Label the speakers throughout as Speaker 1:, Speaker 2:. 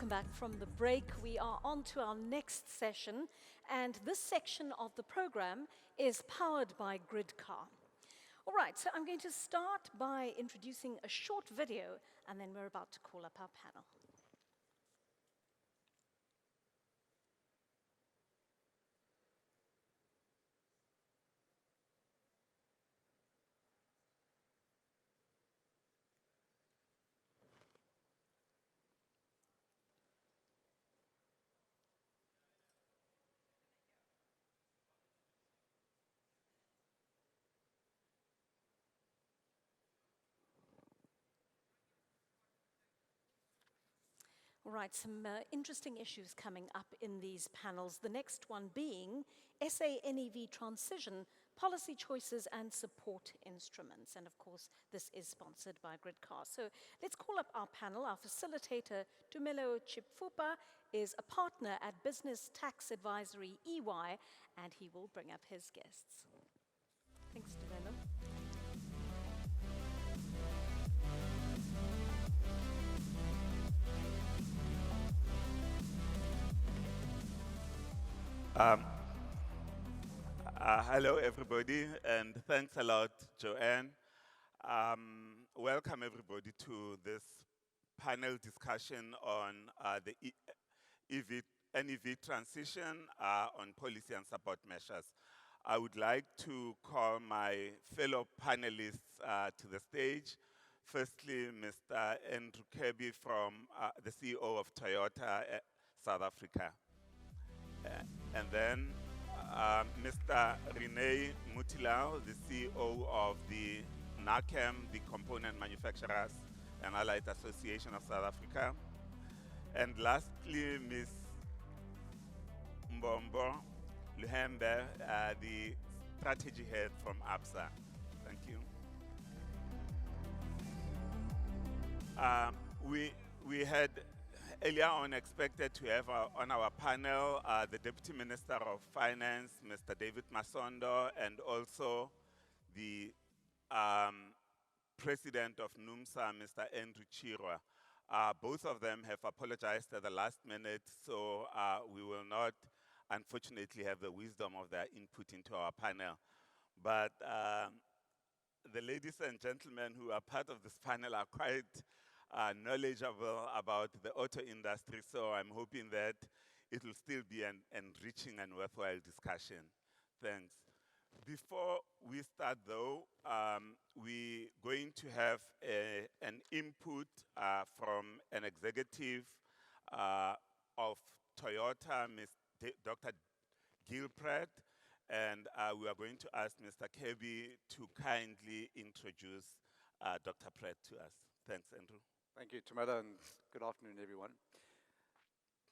Speaker 1: welcome back from the break. We are on to our next session, and this section of the program is powered by Gridcar. All right, so I'm going to start by introducing a short video, and then we're about to call up our panel. All right, some interesting issues coming up in these panels. The next one being SA-NEV transition, policy choices and support instruments. And of course, this is sponsored by Gridcar. So let's call up our panel. Our facilitator, Tumelo Chipfupa, is a partner at Business Tax Advisory EY, and he will bring up his guests. Thanks, Tumelo.
Speaker 2: Hello, everybody, and thanks a lot, Joanne. Welcome, everybody, to this panel discussion on the NEV transition on policy and support measures. I would like to call my fellow panelists to the stage. Firstly, Mr. Andrew Kirby, from the CEO of Toyota South Africa. And then Mr. Rene Mutilao, the CEO of the NACAM, the Component Manufacturers and Allied Association of South Africa. And lastly, Ms. Mbombo Luhembe, the Strategy Head from ABSA. Thank you. We had earlier on expected to have on our panel the Deputy Minister of Finance, Mr. David Masondo, and also the President of NUMSA, Mr. Andrew Chirwa. Both of them have apologized at the last minute, so we will not, unfortunately, have the wisdom of their input into our panel. But the ladies and gentlemen who are part of this panel are quite knowledgeable about the auto industry, so I'm hoping that it will still be an enriching and worthwhile discussion. Thanks. Before we start, though, we're going to have an input from an executive of Toyota, Dr. Gil Pratt, and we are going to ask Mr. Kirby to kindly introduce Dr. Pratt to us. Thanks, Andrew.
Speaker 3: Thank you, Tumelo, and good afternoon, everyone.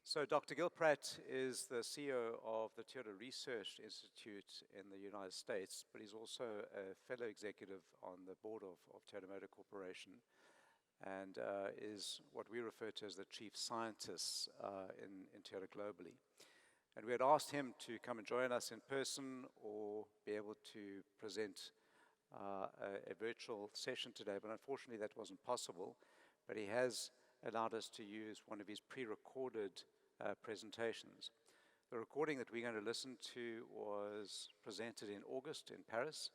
Speaker 3: So Dr. Gil Pratt is the CEO of the Toyota Research Institute in the United States, but he's also a fellow executive on the board of Toyota Motor Corporation, and is what we refer to as the chief scientist in Toyota globally. And we had asked him to come and join us in person or be able to present a virtual session today, but unfortunately that wasn't possible. But he has allowed us to use one of his pre-recorded presentations. The recording that we're going to listen to was presented in August in Paris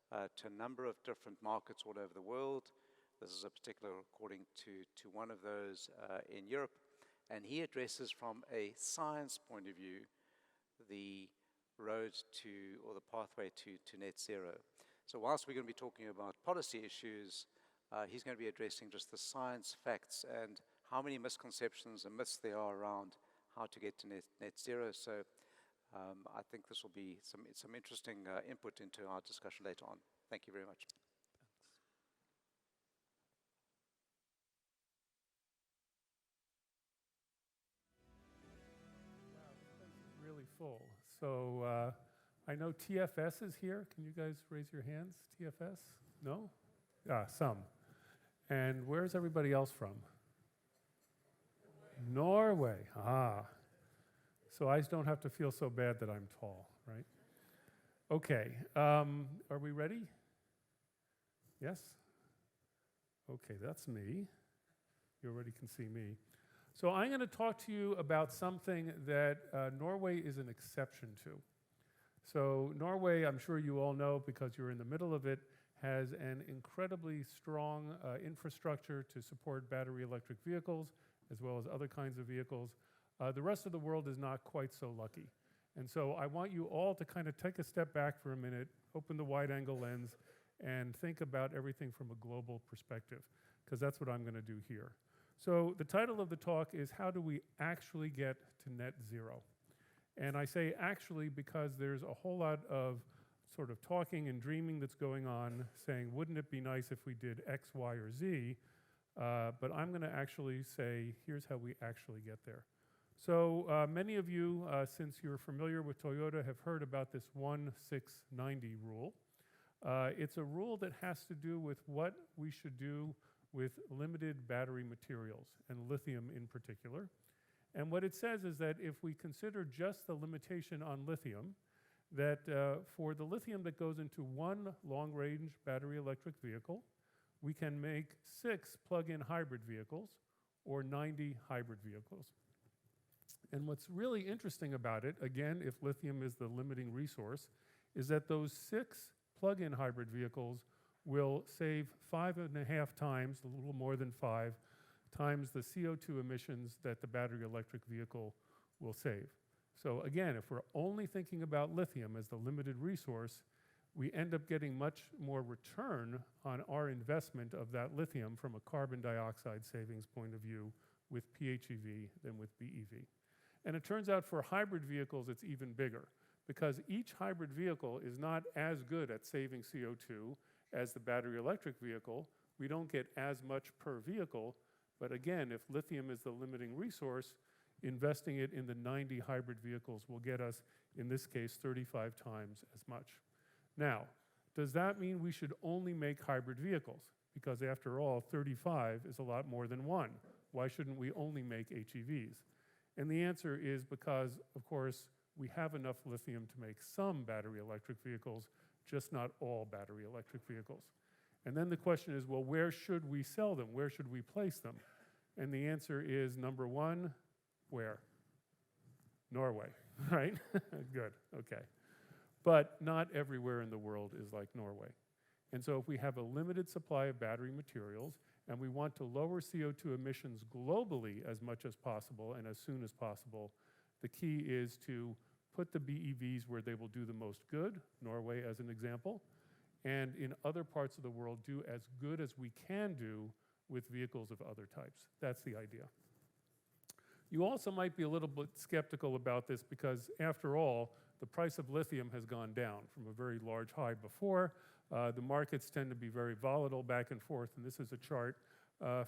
Speaker 3: to a number of different markets all over the world. This is a particular recording to one of those in Europe. And he addresses from a science point of view the road to, or the pathway to net zero. So whilst we're going to be talking about policy issues, he's going to be addressing just the science, facts, and how many misconceptions and myths there are around how to get to net zero. So I think this will be some interesting input into our discussion later on. Thank you very much.
Speaker 2: Thanks.
Speaker 4: Wow, this place is really full. So I know TFS is here. Can you guys raise your hands? TFS? No? Some. And where's everybody else from? Norway. So I don't have to feel so bad that I'm tall, right? Okay, are we ready? Yes? Okay, that's me. You already can see me. So I'm going to talk to you about something that Norway is an exception to. So Norway, I'm sure you all know because you're in the middle of it, has an incredibly strong infrastructure to support battery electric vehicles as well as other kinds of vehicles. The rest of the world is not quite so lucky. And so I want you all to kind of take a step back for a minute, open the wide-angle lens, and think about everything from a global perspective, because that's what I'm going to do here. So the title of the talk is How Do We Actually Get to Net Zero? And I say actually because there's a whole lot of sort of talking and dreaming that's going on, saying, wouldn't it be nice if we did X, Y, or Z? But I'm going to actually say, here's how we actually get there. So many of you, since you're familiar with Toyota, have heard about this 1-6-90 rule. It's a rule that has to do with what we should do with limited battery materials, and lithium in particular. And what it says is that if we consider just the limitation on lithium, that for the lithium that goes into one long-range battery electric vehicle, we can make 6 plug-in hybrid vehicles or 90 hybrid vehicles. And what's really interesting about it, again, if lithium is the limiting resource, is that those 6 plug-in hybrid vehicles will save 5.5 times, a little more than 5 times the CO2 emissions that the battery electric vehicle will save. So again, if we're only thinking about lithium as the limited resource, we end up getting much more return on our investment of that lithium from a carbon dioxide savings point of view with PHEV than with BEV. And it turns out for hybrid vehicles, it's even bigger, because each hybrid vehicle is not as good at saving CO2 as the battery electric vehicle. We don't get as much per vehicle, but again, if lithium is the limiting resource, investing it in the 90 hybrid vehicles will get us, in this case, 35 times as much. Now, does that mean we should only make hybrid vehicles? Because after all, 35 is a lot more than 1. Why shouldn't we only make HEVs? And the answer is because, of course, we have enough lithium to make some battery electric vehicles, just not all battery electric vehicles. And then the question is, well, where should we sell them? Where should we place them? And the answer is, number 1, where? Norway, right? Good, okay. But not everywhere in the world is like Norway. And so if we have a limited supply of battery materials and we want to lower CO2 emissions globally as much as possible and as soon as possible, the key is to put the BEVs where they will do the most good, Norway as an example, and in other parts of the world do as good as we can do with vehicles of other types. That's the idea. You also might be a little bit skeptical about this because, after all, the price of lithium has gone down from a very large high before. The markets tend to be very volatile back and forth, and this is a chart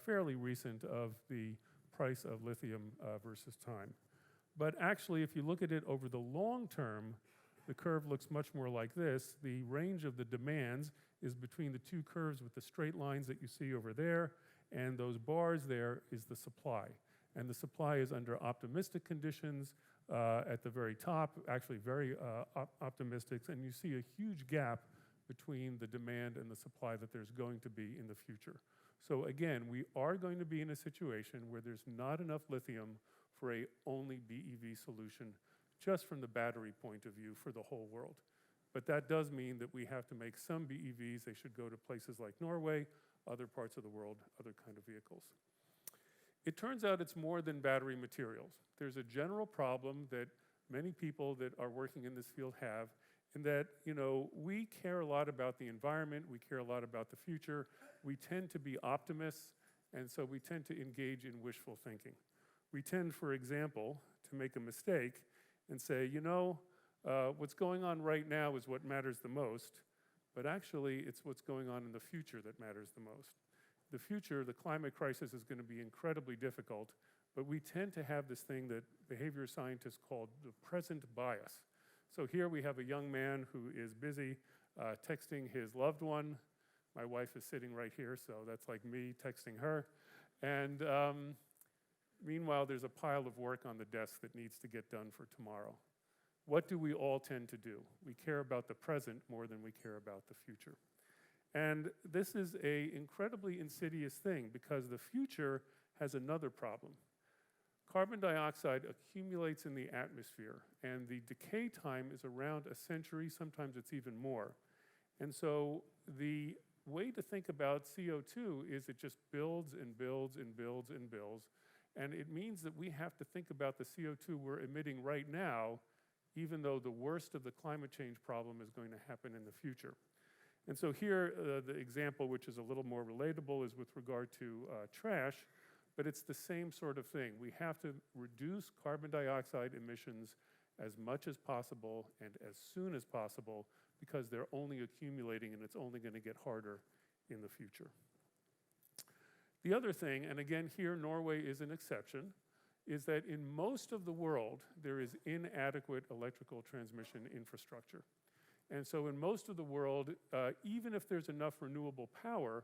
Speaker 4: fairly recent of the price of lithium versus time. But actually, if you look at it over the long term, the curve looks much more like this. The range of the demands is between the 2 curves with the straight lines that you see over there, and those bars there is the supply. And the supply is under optimistic conditions at the very top, actually very optimistic, and you see a huge gap between the demand and the supply that there's going to be in the future. So again, we are going to be in a situation where there's not enough lithium for a only BEV solution, just from the battery point of view for the whole world. But that does mean that we have to make some BEVs. They should go to places like Norway, other parts of the world, other kind of vehicles. It turns out it's more than battery materials. There's a general problem that many people that are working in this field have, in that, you know, we care a lot about the environment, we care a lot about the future, we tend to be optimists, and so we tend to engage in wishful thinking. We tend, for example, to make a mistake and say, you know, what's going on right now is what matters the most, but actually it's what's going on in the future that matters the most. The future, the climate crisis, is going to be incredibly difficult, but we tend to have this thing that behavior scientists call the present bias. So here we have a young man who is busy texting his loved one. My wife is sitting right here, so that's like me texting her. And meanwhile, there's a pile of work on the desk that needs to get done for tomorrow. What do we all tend to do? We care about the present more than we care about the future. And this is an incredibly insidious thing because the future has another problem. carbon dioxide accumulates in the atmosphere, and the decay time is around a century, sometimes it's even more. And so the way to think about CO2 is it just builds and builds and builds and builds, and it means that we have to think about the CO2 we're emitting right now, even though the worst of the climate change problem is going to happen in the future. And so here, the example, which is a little more relatable, is with regard to trash, but it's the same sort of thing. We have to reduce carbon dioxide emissions as much as possible and as soon as possible, because they're only accumulating and it's only going to get harder in the future. The other thing, and again here Norway is an exception, is that in most of the world there is inadequate electrical transmission infrastructure. And so in most of the world, even if there's enough renewable power,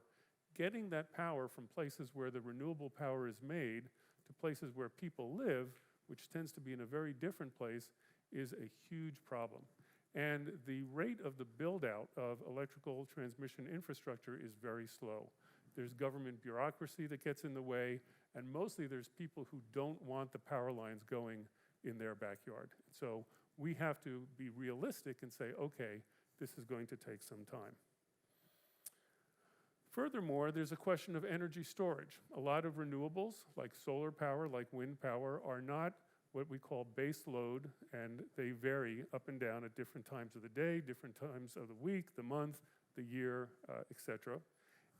Speaker 4: getting that power from places where the renewable power is made to places where people live, which tends to be in a very different place, is a huge problem. And the rate of the build-out of electrical transmission infrastructure is very slow. There's government bureaucracy that gets in the way, and mostly there's people who don't want the power lines going in their backyard. So we have to be realistic and say, okay, this is going to take some time. Furthermore, there's a question of energy storage. A lot of renewables, like solar power, like wind power, are not what we call base load, and they vary up and down at different times of the day, different times of the week, the month, the year, etc.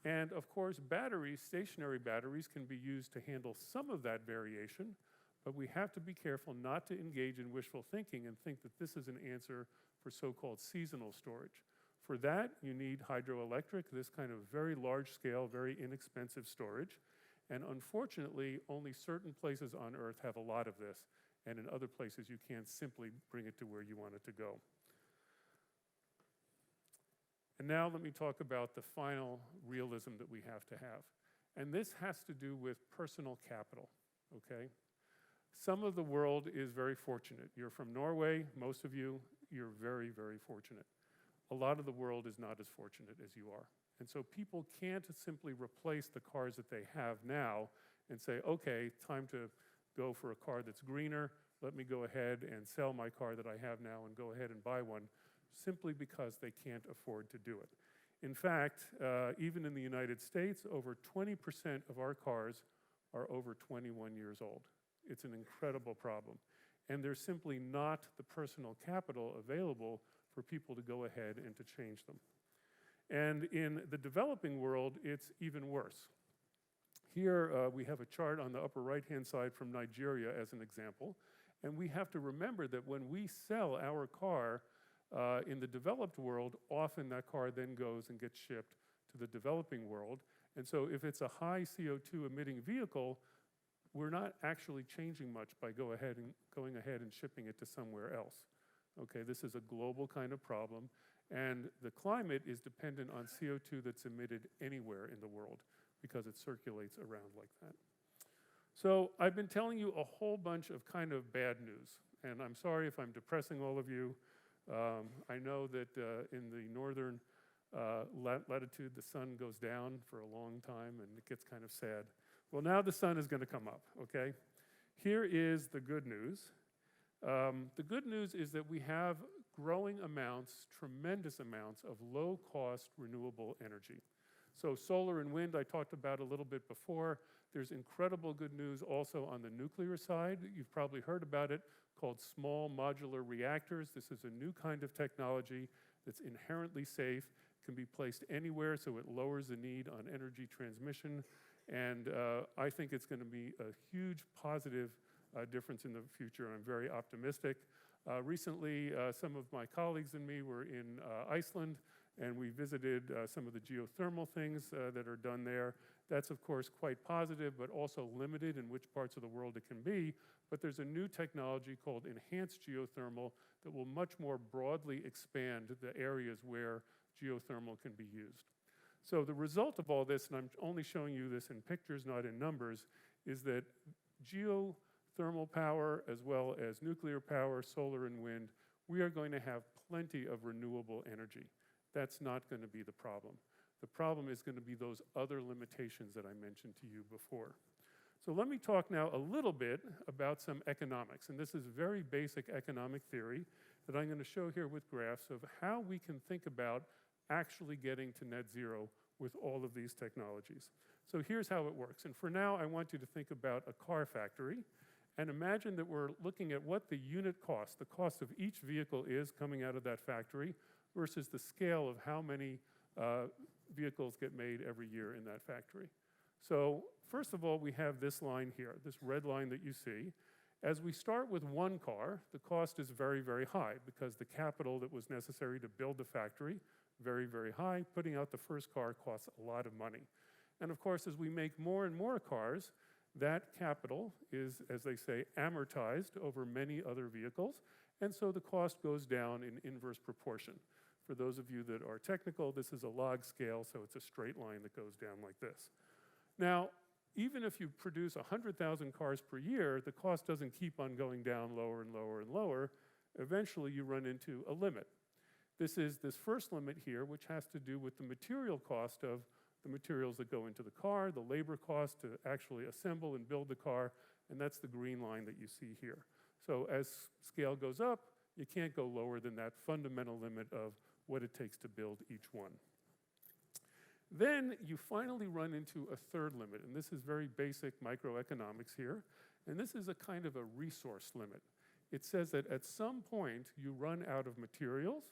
Speaker 4: And of course, batteries, stationary batteries, can be used to handle some of that variation, but we have to be careful not to engage in wishful thinking and think that this is an answer for so-called seasonal storage. For that, you need hydroelectric, this kind of very large-scale, very inexpensive storage. And unfortunately, only certain places on Earth have a lot of this, and in other places you can't simply bring it to where you want it to go. And now let me talk about the final realism that we have to have. And this has to do with personal capital, okay? Some of the world is very fortunate. You're from Norway, most of you, you're very, very fortunate. A lot of the world is not as fortunate as you are. And so people can't simply replace the cars that they have now and say, okay, time to go for a car that's greener. Let me go ahead and sell my car that I have now and go ahead and buy one, simply because they can't afford to do it. In fact, even in the United States, over 20% of our cars are over 21 years old. It's an incredible problem. And there's simply not the personal capital available for people to go ahead and to change them. And in the developing world, it's even worse. Here we have a chart on the upper right-hand side from Nigeria as an example. And we have to remember that when we sell our car in the developed world, often that car then goes and gets shipped to the developing world. And so if it's a high CO2 emitting vehicle, we're not actually changing much by going ahead and shipping it to somewhere else. Okay, this is a global kind of problem, and the climate is dependent on CO2 that's emitted anywhere in the world because it circulates around like that. So I've been telling you a whole bunch of kind of bad news, and I'm sorry if I'm depressing all of you. I know that in the northern latitude, the sun goes down for a long time and it gets kind of sad. Well, now the sun is going to come up, okay? Here is the good news. The good news is that we have growing amounts, tremendous amounts of low-cost renewable energy. So solar and wind I talked about a little bit before. There's incredible good news also on the nuclear side. You've probably heard about it, called small modular reactors. This is a new kind of technology that's inherently safe, can be placed anywhere, so it lowers the need on energy transmission. And I think it's going to be a huge positive difference in the future. I'm very optimistic. Recently, some of my colleagues and me were in Iceland, and we visited some of the geothermal things that are done there. That's, of course, quite positive, but also limited in which parts of the world it can be. But there's a new technology called enhanced geothermal that will much more broadly expand the areas where geothermal can be used. So the result of all this, and I'm only showing you this in pictures, not in numbers, is that geothermal power as well as nuclear power, solar and wind, we are going to have plenty of renewable energy. That's not going to be the problem. The problem is going to be those other limitations that I mentioned to you before. So let me talk now a little bit about some economics, and this is very basic economic theory that I'm going to show here with graphs of how we can think about actually getting to net zero with all of these technologies. So here's how it works, and for now I want you to think about a car factory, and imagine that we're looking at what the unit cost, the cost of each vehicle is coming out of that factory versus the scale of how many vehicles get made every year in that factory. So first of all, we have this line here, this red line that you see. As we start with one car, the cost is very, very high because the capital that was necessary to build the factory, very, very high. Putting out the first car costs a lot of money. And of course, as we make more and more cars, that capital is, as they say, amortized over many other vehicles, and so the cost goes down in inverse proportion. For those of you that are technical, this is a log scale, so it's a straight line that goes down like this. Now, even if you produce 100,000 cars per year, the cost doesn't keep on going down lower and lower and lower. Eventually, you run into a limit. This is this first limit here, which has to do with the material cost of the materials that go into the car, the labor cost to actually assemble and build the car, and that's the green line that you see here. So as scale goes up, you can't go lower than that fundamental limit of what it takes to build each one. Then you finally run into a third limit, and this is very basic microeconomics here, and this is a kind of a resource limit. It says that at some point you run out of materials,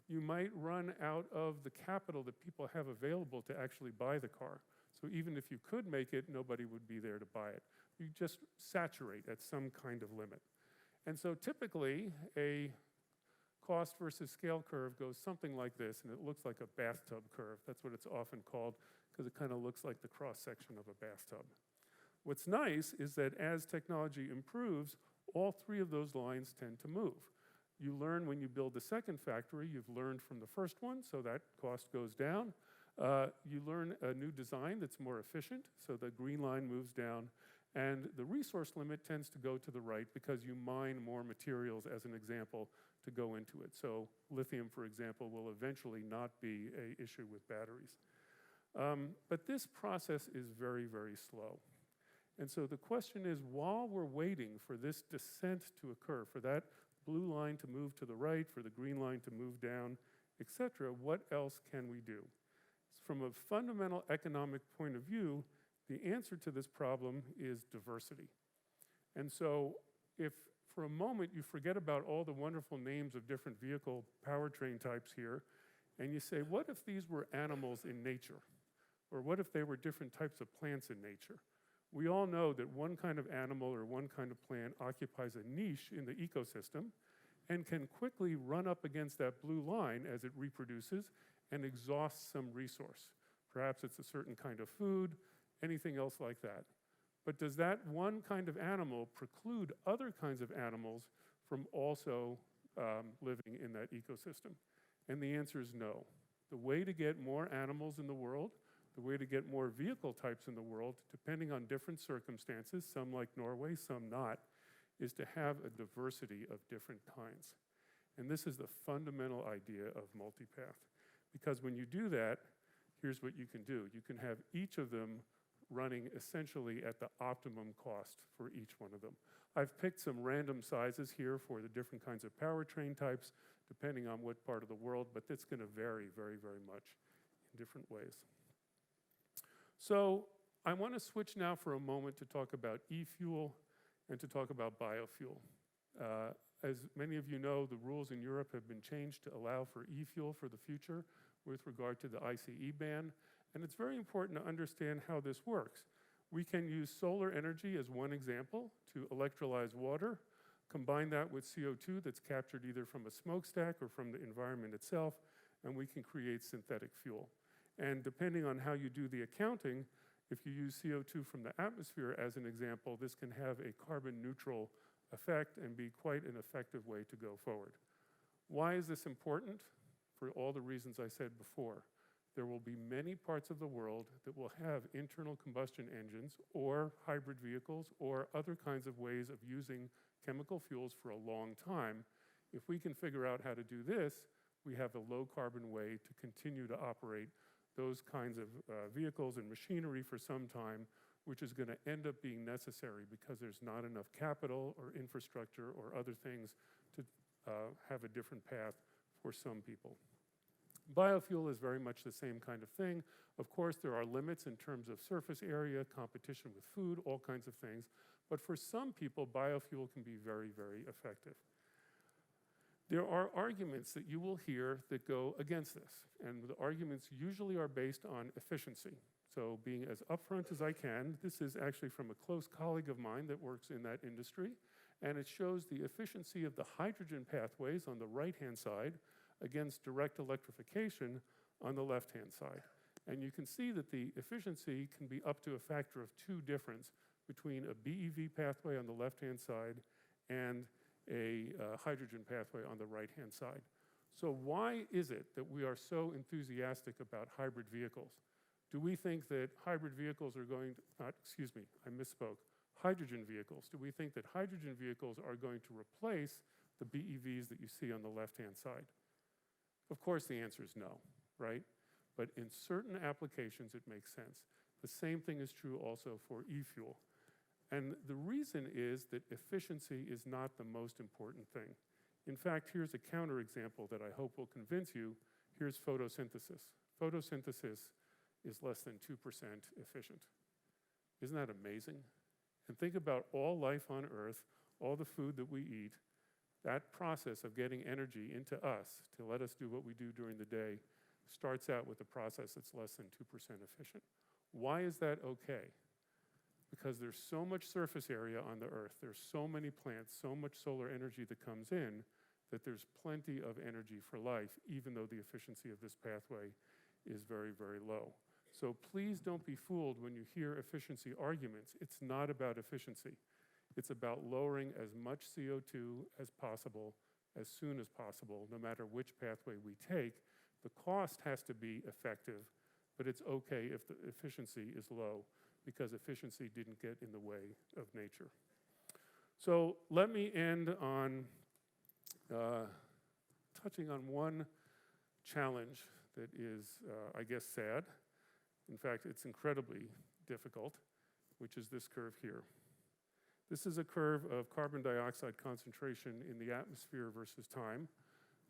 Speaker 4: you might run out of the capital that people have available to actually buy the car. So even if you could make it, nobody would be there to buy it. You just saturate at some kind of limit. And so typically, a cost versus scale curve goes something like this, and it looks like a bathtub curve. That's what it's often called, because it kind of looks like the cross-section of a bathtub. What's nice is that as technology improves, all three of those lines tend to move. You learn when you build the second factory, you've learned from the first one, so that cost goes down. You learn a new design that's more efficient, so the green line moves down. And the resource limit tends to go to the right because you mine more materials, as an example, to go into it. So lithium, for example, will eventually not be an issue with batteries. But this process is very, very slow. And so the question is, while we're waiting for this descent to occur, for that blue line to move to the right, for the green line to move down, etc., what else can we do? From a fundamental economic point of view, the answer to this problem is diversity. And so if for a moment you forget about all the wonderful names of different vehicle powertrain types here, and you say, what if these were animals in nature? Or what if they were different types of plants in nature? We all know that one kind of animal or one kind of plant occupies a niche in the ecosystem and can quickly run up against that blue line as it reproduces and exhausts some resource. Perhaps it's a certain kind of food, anything else like that. But does that one kind of animal preclude other kinds of animals from also living in that ecosystem? And the answer is no. The way to get more animals in the world, the way to get more vehicle types in the world, depending on different circumstances, some like Norway, some not, is to have a diversity of different kinds. And this is the fundamental idea of multipath. Because when you do that, here's what you can do. You can have each of them running essentially at the optimum cost for each one of them. I've picked some random sizes here for the different kinds of powertrain types, depending on what part of the world, but that's going to vary very, very much in different ways. So I want to switch now for a moment to talk about e-fuel and to talk about biofuel. As many of you know, the rules in Europe have been changed to allow for e-fuel for the future with regard to the ICE ban. And it's very important to understand how this works. We can use solar energy as one example to electrolyze water, combine that with CO2 that's captured either from a smokestack or from the environment itself, and we can create synthetic fuel. And depending on how you do the accounting, if you use CO2 from the atmosphere as an example, this can have a carbon neutral effect and be quite an effective way to go forward. Why is this important? For all the reasons I said before. There will be many parts of the world that will have internal combustion engines or hybrid vehicles or other kinds of ways of using chemical fuels for a long time. If we can figure out how to do this, we have a low carbon way to continue to operate those kinds of vehicles and machinery for some time which is going to end up being necessary because there's not enough capital or infrastructure or other things to have a different path for some people. Biofuel is very much the same kind of thing. Of course, there are limits in terms of surface area, competition with food, all kinds of things. But for some people, biofuel can be very, very effective. There are arguments that you will hear that go against this. And the arguments usually are based on efficiency. So being as upfront as I can, this is actually from a close colleague of mine that works in that industry. And it shows the efficiency of the hydrogen pathways on the right-hand side against direct electrification on the left-hand side. And you can see that the efficiency can be up to a factor of 2 difference between a BEV pathway on the left-hand side and a hydrogen pathway on the right-hand side. So why is it that we are so enthusiastic about hybrid vehicles? Do we think that hybrid vehicles are going to, excuse me, I misspoke, hydrogen vehicles. Do we think that hydrogen vehicles are going to replace the BEVs that you see on the left-hand side? Of course, the answer is no, right? But in certain applications, it makes sense. The same thing is true also for e-fuel. And the reason is that efficiency is not the most important thing. In fact, here's a counterexample that I hope will convince you. Here's photosynthesis. Photosynthesis is less than 2% efficient. Isn't that amazing? And think about all life on Earth, all the food that we eat. That process of getting energy into us to let us do what we do during the day starts out with a process that's less than 2% efficient. Why is that okay? Because there's so much surface area on the Earth, there's so many plants, so much solar energy that comes in, that there's plenty of energy for life, even though the efficiency of this pathway is very, very low. So please don't be fooled when you hear efficiency arguments. It's not about efficiency. It's about lowering as much CO2 as possible, as soon as possible, no matter which pathway we take. The cost has to be effective, but it's okay if the efficiency is low, because efficiency didn't get in the way of nature. So let me end on touching on one challenge that is, I guess, sad. In fact, it's incredibly difficult, which is this curve here. This is a curve of carbon dioxide concentration in the atmosphere versus time.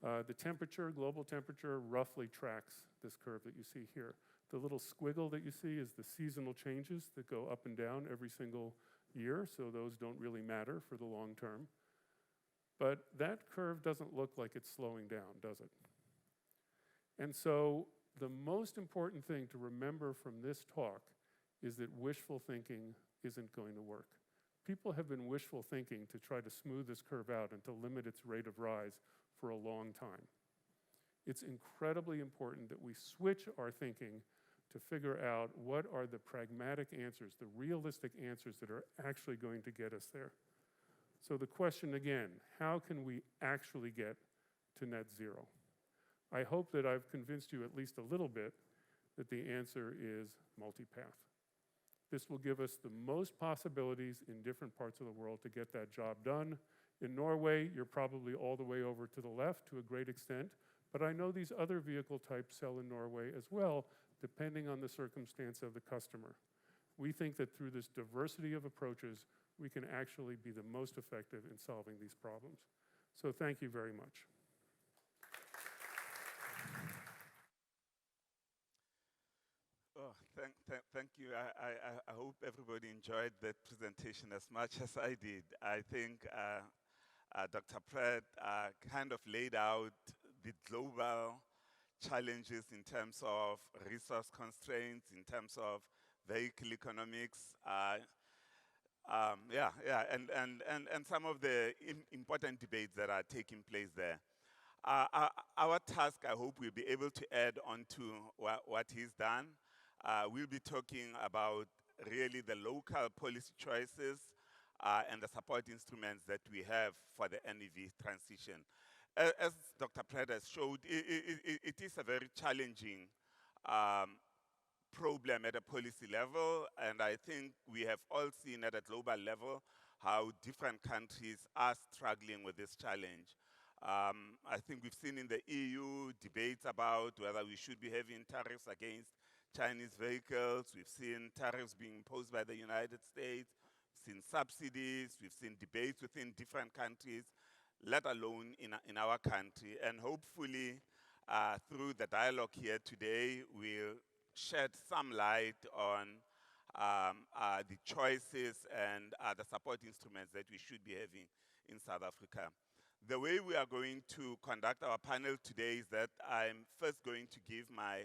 Speaker 4: The temperature, global temperature, roughly tracks this curve that you see here. The little squiggle that you see is the seasonal changes that go up and down every single year, so those don't really matter for the long term. But that curve doesn't look like it's slowing down, does it? And so the most important thing to remember from this talk is that wishful thinking isn't going to work. People have been wishful thinking to try to smooth this curve out and to limit its rate of rise for a long time. It's incredibly important that we switch our thinking to figure out what are the pragmatic answers, the realistic answers that are actually going to get us there. So the question again, how can we actually get to net zero? I hope that I've convinced you at least a little bit that the answer is multipath. This will give us the most possibilities in different parts of the world to get that job done. In Norway, you're probably all the way over to the left to a great extent, but I know these other vehicle types sell in Norway as well, depending on the circumstance of the customer. We think that through this diversity of approaches, we can actually be the most effective in solving these problems. So thank you very much.
Speaker 2: Oh, thank you. I hope everybody enjoyed that presentation as much as I did. I think Dr. Pratt kind of laid out the global challenges in terms of resource constraints, in terms of vehicle economics, and some of the important debates that are taking place there. Our task, I hope, will be able to add on to what he's done. We'll be talking about really the local policy choices and the support instruments that we have for the NEV transition. As Dr. Pratt has showed, it is a very challenging problem at a policy level, and I think we have all seen at a global level how different countries are struggling with this challenge. I think we've seen in the EU debates about whether we should be having tariffs against Chinese vehicles, we've seen tariffs being imposed by the United States, we've seen subsidies, we've seen debates within different countries, let alone in our country. And hopefully, through the dialogue here today, we'll shed some light on the choices and the support instruments that we should be having in South Africa. The way we are going to conduct our panel today is that I'm first going to give my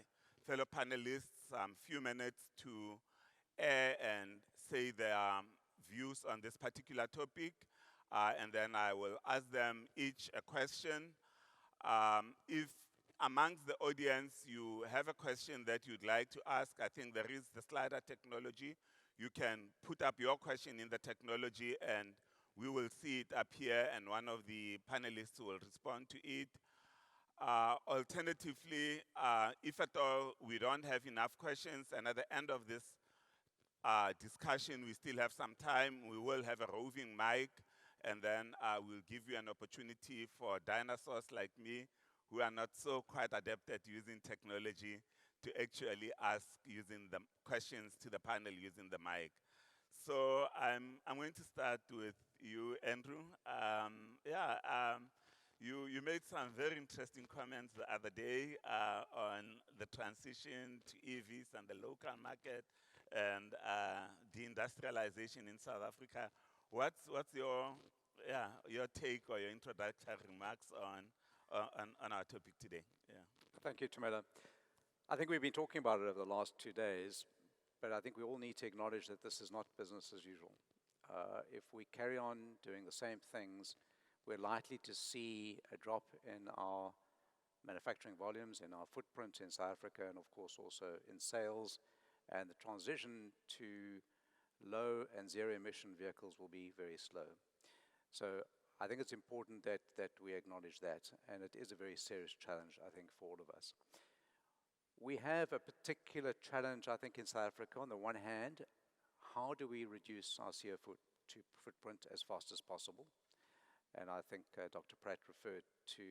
Speaker 2: fellow panelists a few minutes to air and say their views on this particular topic, and then I will ask them each a question. If amongst the audience you have a question that you'd like to ask, I think there is the slider technology. You can put up your question in the technology and we will see it up here and one of the panelists will respond to it. Alternatively, if at all we don't have enough questions and at the end of this discussion we still have some time, we will have a roving mic and then we'll give you an opportunity for dinosaurs like me who are not so quite adept at using technology to actually ask using the questions to the panel using the mic. So I'm going to start with you, Andrew. You made some very interesting comments the other day on the transition to EVs and the local market and deindustrialization in South Africa. What's your take or your introductory remarks on our topic today? Yeah.
Speaker 3: Thank you, Tamela. I think we've been talking about it over the last 2 days, but I think we all need to acknowledge that this is not business as usual. If we carry on doing the same things, we're likely to see a drop in our manufacturing volumes, in our footprint in South Africa, and of course also in sales. And the transition to low and zero emission vehicles will be very slow. So I think it's important that we acknowledge that, and it is a very serious challenge, I think, for all of us. We have a particular challenge, I think, in South Africa. On the one hand, how do we reduce our CO2 footprint as fast as possible? And I think Dr. Pratt referred to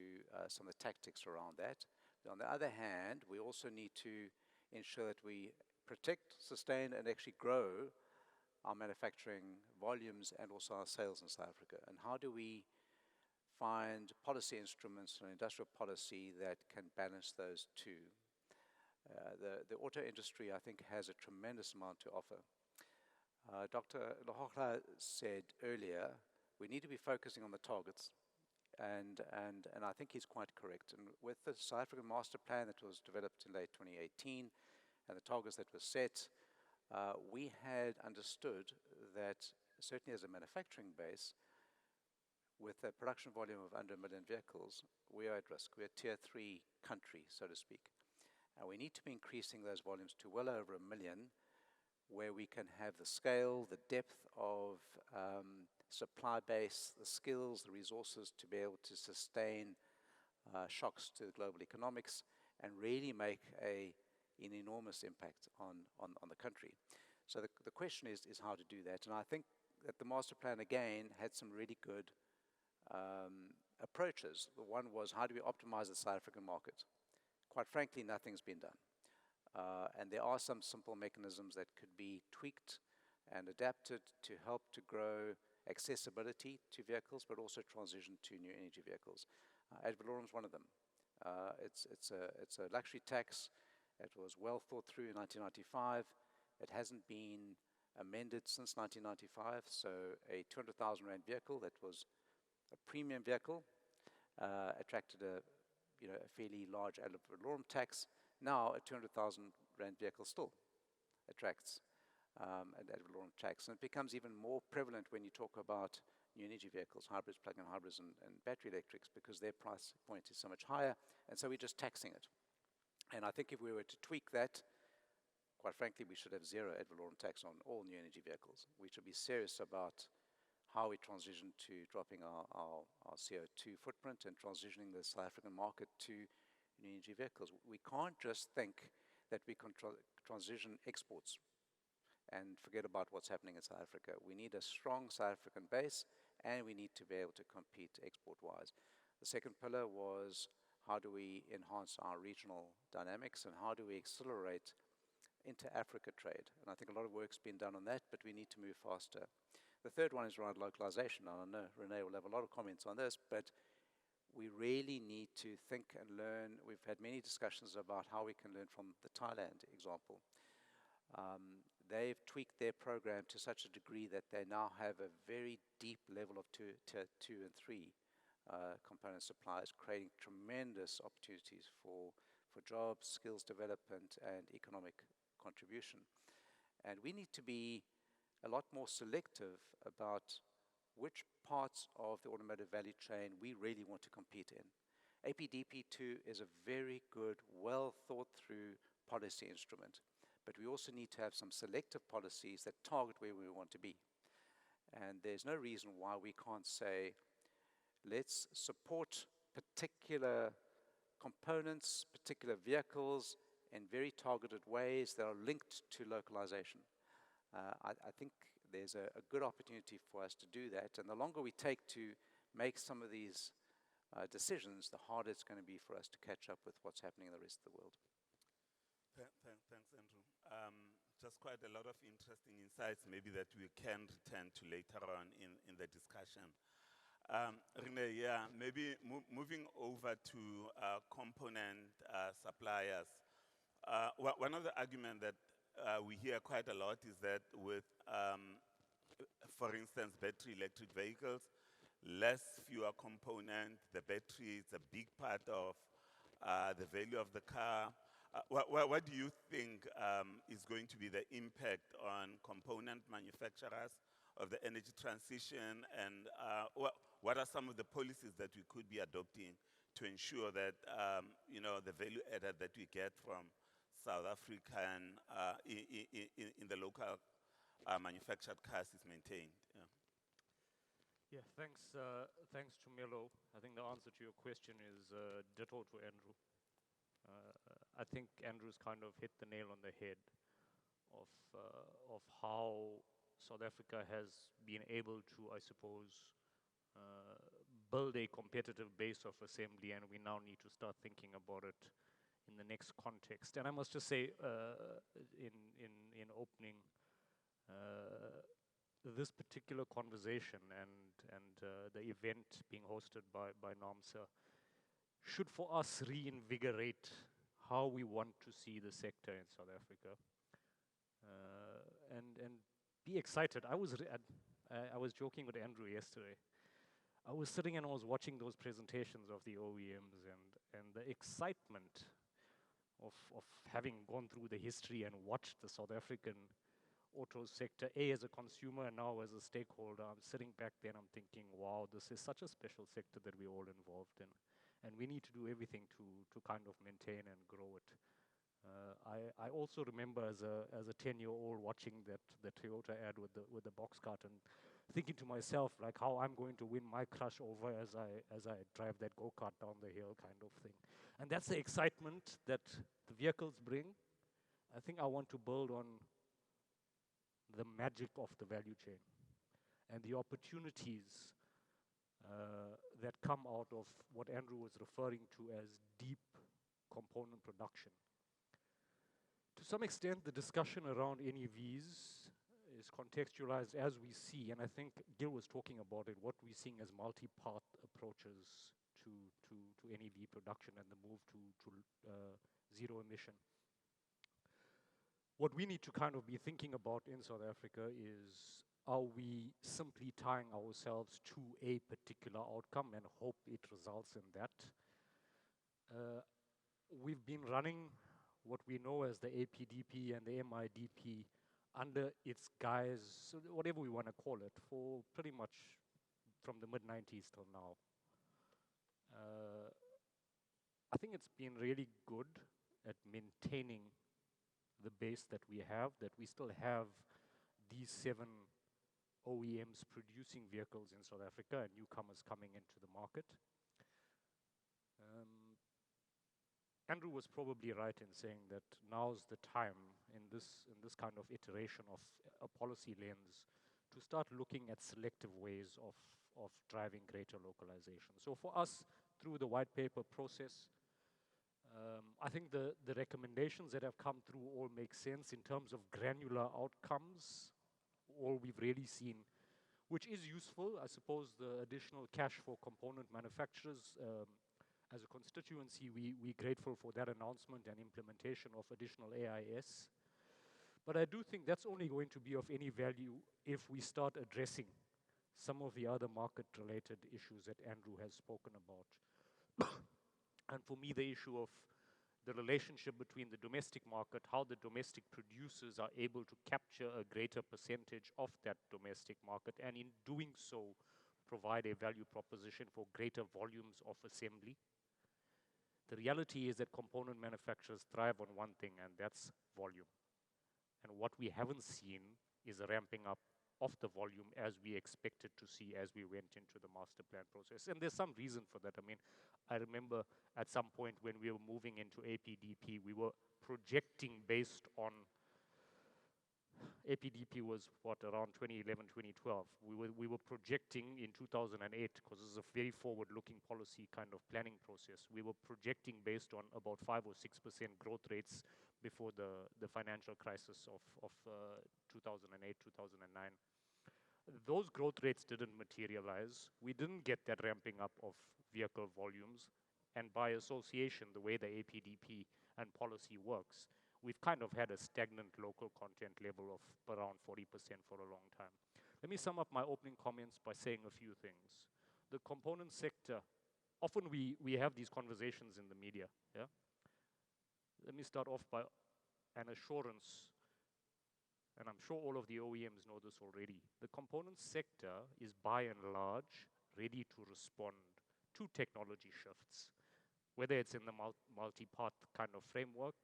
Speaker 3: some of the tactics around that. But on the other hand, we also need to ensure that we protect, sustain, and actually grow our manufacturing volumes and also our sales in South Africa. And how do we find policy instruments and industrial policy that can balance those two? The auto industry, I think, has a tremendous amount to offer. Dr. Lehohla said earlier, we need to be focusing on the targets, and I think he's quite correct. And with the South African Master Plan that was developed in late 2018 and the targets that were set, we had understood that certainly as a manufacturing base, with a production volume of under 1 million vehicles, we are at risk. We're a tier 3 country, so to speak. And we need to be increasing those volumes to well over 1 million, where we can have the scale, the depth of supply base, the skills, the resources to be able to sustain shocks to global economics and really make an enormous impact on the country. So the question is how to do that. And I think that the master plan, again, had some really good approaches. The one was, how do we optimize the South African market? Quite frankly, nothing's been done. And there are some simple mechanisms that could be tweaked and adapted to help to grow accessibility to vehicles, but also transition to new energy vehicles. Ad valorem is one of them. It's a luxury tax. It was well thought through in 1995. It hasn't been amended since 1995. So a 200,000 Rand vehicle that was a premium vehicle attracted a fairly large ad valorem tax. Now a 200,000 Rand vehicle still attracts an ad valorem tax. And it becomes even more prevalent when you talk about new energy vehicles, hybrids, plug-in hybrids, and battery electrics, because their price point is so much higher. And so we're just taxing it. And I think if we were to tweak that, quite frankly, we should have zero ad valorem tax on all new energy vehicles. We should be serious about how we transition to dropping our CO2 footprint and transitioning the South African market to new energy vehicles. We can't just think that we can transition exports and forget about what's happening in South Africa. We need a strong South African base, and we need to be able to compete export-wise. The second pillar was, how do we enhance our regional dynamics, and how do we accelerate inter-Africa trade. And I think a lot of work's been done on that, but we need to move faster. The third one is around localization. Now, I know Renee will have a lot of comments on this, but we really need to think and learn. We've had many discussions about how we can learn from the Thailand example. They've tweaked their program to such a degree that they now have a very deep level of tier 2 and 3 component suppliers, creating tremendous opportunities for jobs, skills development, and economic contribution. And we need to be a lot more selective about which parts of the automotive value chain we really want to compete in. APDP2 is a very good, well thought through policy instrument, but we also need to have some selective policies that target where we want to be. And there's no reason why we can't say, let's support particular components, particular vehicles in very targeted ways that are linked to localization. I think there's a good opportunity for us to do that. And the longer we take to make some of these decisions, the harder it's going to be for us to catch up with what's happening in the rest of the world.
Speaker 2: Thanks, Andrew. Just quite a lot of interesting insights, maybe that we can return to later on in the discussion. Renee, yeah, maybe moving over to component suppliers. One of the arguments that we hear quite a lot is that with, for instance, battery electric vehicles, fewer components, the battery is a big part of the value of the car. What do you think is going to be the impact on component manufacturers of the energy transition, and what are some of the policies that we could be adopting to ensure that the value added that we get from South African in the local manufactured cars is maintained?
Speaker 5: Yeah, thanks to Milo. I think the answer to your question is ditto to Andrew. I think Andrew's kind of hit the nail on the head of how South Africa has been able to, I suppose, build a competitive base of assembly, and we now need to start thinking about it in the next context. And I must just say, in opening, this particular conversation and the event being hosted by naamsa should, for us, reinvigorate how we want to see the sector in South Africa, and be excited. I was joking with Andrew yesterday. I was sitting and I was watching those presentations of the OEMs, and the excitement of having gone through the history and watched the South African auto sector, as a consumer and now as a stakeholder. I'm sitting back there and I'm thinking, wow, this is such a special sector that we're all involved in. And we need to do everything to kind of maintain and grow it. I also remember as a 10-year-old watching the Toyota ad with the box cart and thinking to myself, like, how I'm going to win my crush over as I drive that go-kart down the hill, kind of thing. And that's the excitement that the vehicles bring. I think I want to build on the magic of the value chain and the opportunities that come out of what Andrew was referring to as deep component production. To some extent, the discussion around NEVs is contextualized as we see, and I think Gil was talking about it, what we're seeing as multi-part approaches to NEV production and the move to zero emission. What we need to kind of be thinking about in South Africa is, are we simply tying ourselves to a particular outcome and hope it results in that? We've been running what we know as the APDP and the MIDP under its guise, whatever we want to call it, for pretty much from the mid-90s till now. I think it's been really good at maintaining the base that we have, that we still have these 7 OEMs producing vehicles in South Africa and newcomers coming into the market. Andrew was probably right in saying that now's the time in this kind of iteration of a policy lens to start looking at selective ways of driving greater localization. So for us, through the white paper process, I think the recommendations that have come through all make sense in terms of granular outcomes. All we've really seen, which is useful, I suppose, the additional cash for component manufacturers. As a constituency, we're grateful for that announcement and implementation of additional AIS. But I do think that's only going to be of any value if we start addressing some of the other market-related issues that Andrew has spoken about. And for me, the issue of the relationship between the domestic market, how the domestic producers are able to capture a greater percentage of that domestic market, and in doing so, provide a value proposition for greater volumes of assembly. The reality is that component manufacturers thrive on one thing, and that's volume. And what we haven't seen is a ramping up of the volume as we expected to see as we went into the master plan process. And there's some reason for that. I mean, I remember at some point when we were moving into APDP, we were projecting based on APDP was what, around 2011, 2012. We were projecting in 2008, because this is a very forward-looking policy kind of planning process. We were projecting based on about 5 or 6% growth rates before the financial crisis of 2008, 2009. Those growth rates didn't materialize. We didn't get that ramping up of vehicle volumes. And by association, the way the APDP and policy works, we've kind of had a stagnant local content level of around 40% for a long time. Let me sum up my opening comments by saying a few things. The component sector, often we have these conversations in the media, yeah? Let me start off by an assurance, and I'm sure all of the OEMs know this already. The component sector is by and large ready to respond to technology shifts, whether it's in the multi-part kind of framework.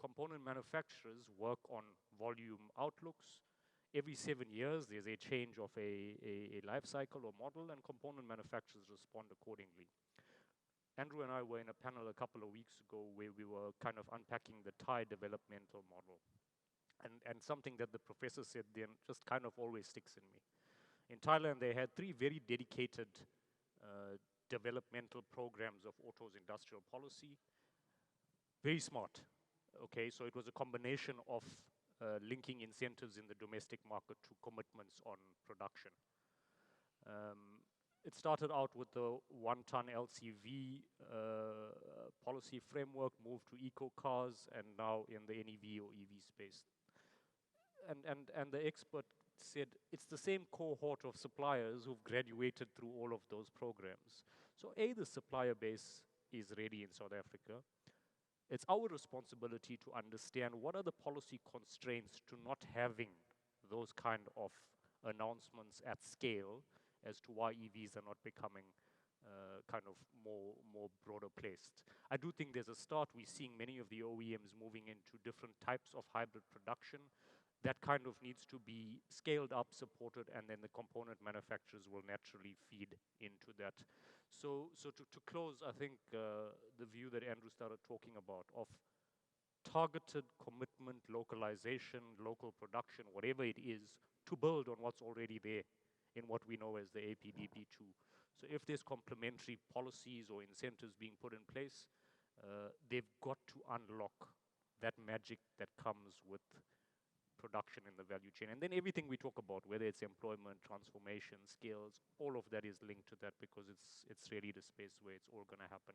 Speaker 5: Component manufacturers work on volume outlooks. Every 7 years, there's a change of a life cycle or model, and component manufacturers respond accordingly. Andrew and I were in a panel a couple of weeks ago where we were kind of unpacking the Thai developmental model. And something that the professor said then just kind of always sticks in me. In Thailand, they had 3 very dedicated developmental programs of autos industrial policy. Very smart. Okay, so it was a combination of linking incentives in the domestic market to commitments on production. It started out with the 1-ton LCV policy framework, moved to eco cars, and now in the NEV or EV space. And the expert said it's the same cohort of suppliers who've graduated through all of those programs. So the supplier base is ready in South Africa. It's our responsibility to understand what are the policy constraints to not having those kind of announcements at scale as to why EVs are not becoming kind of more broader placed. I do think there's a start. We're seeing many of the OEMs moving into different types of hybrid production. That kind of needs to be scaled up, supported, and then the component manufacturers will naturally feed into that. So to close, I think the view that Andrew started talking about of targeted commitment, localization, local production, whatever it is, to build on what's already there in what we know as the APDP2. So if there's complementary policies or incentives being put in place, they've got to unlock that magic that comes with production in the value chain. And then everything we talk about, whether it's employment, transformation, skills, all of that is linked to that because it's really the space where it's all going to happen.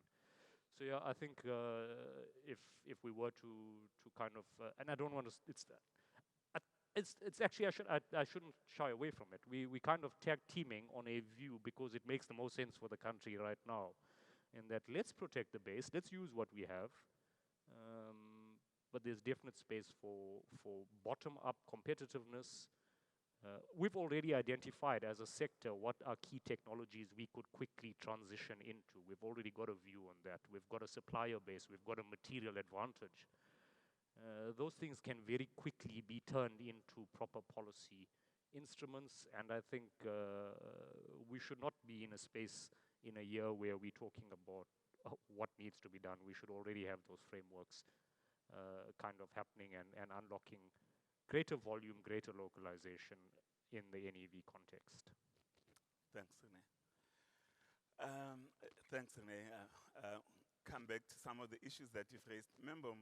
Speaker 5: So yeah, I think if we were to kind of, and I don't want to, it's actually, I shouldn't shy away from it. We kind of tag teaming on a view because it makes the most sense for the country right now. In that, let's protect the base, let's use what we have. But there's definite space for bottom-up competitiveness. We've already identified as a sector what are key technologies we could quickly transition into. We've already got a view on that. We've got a supplier base. We've got a material advantage. Those things can very quickly be turned into proper policy instruments, and I think we should not be in a space in a year where we're talking about what needs to be done. We should already have those frameworks kind of happening and unlocking greater volume, greater localization in the NEV context.
Speaker 2: Thanks, Rene. Thanks, Rene. come back to some of the issues that you've raised. Remember,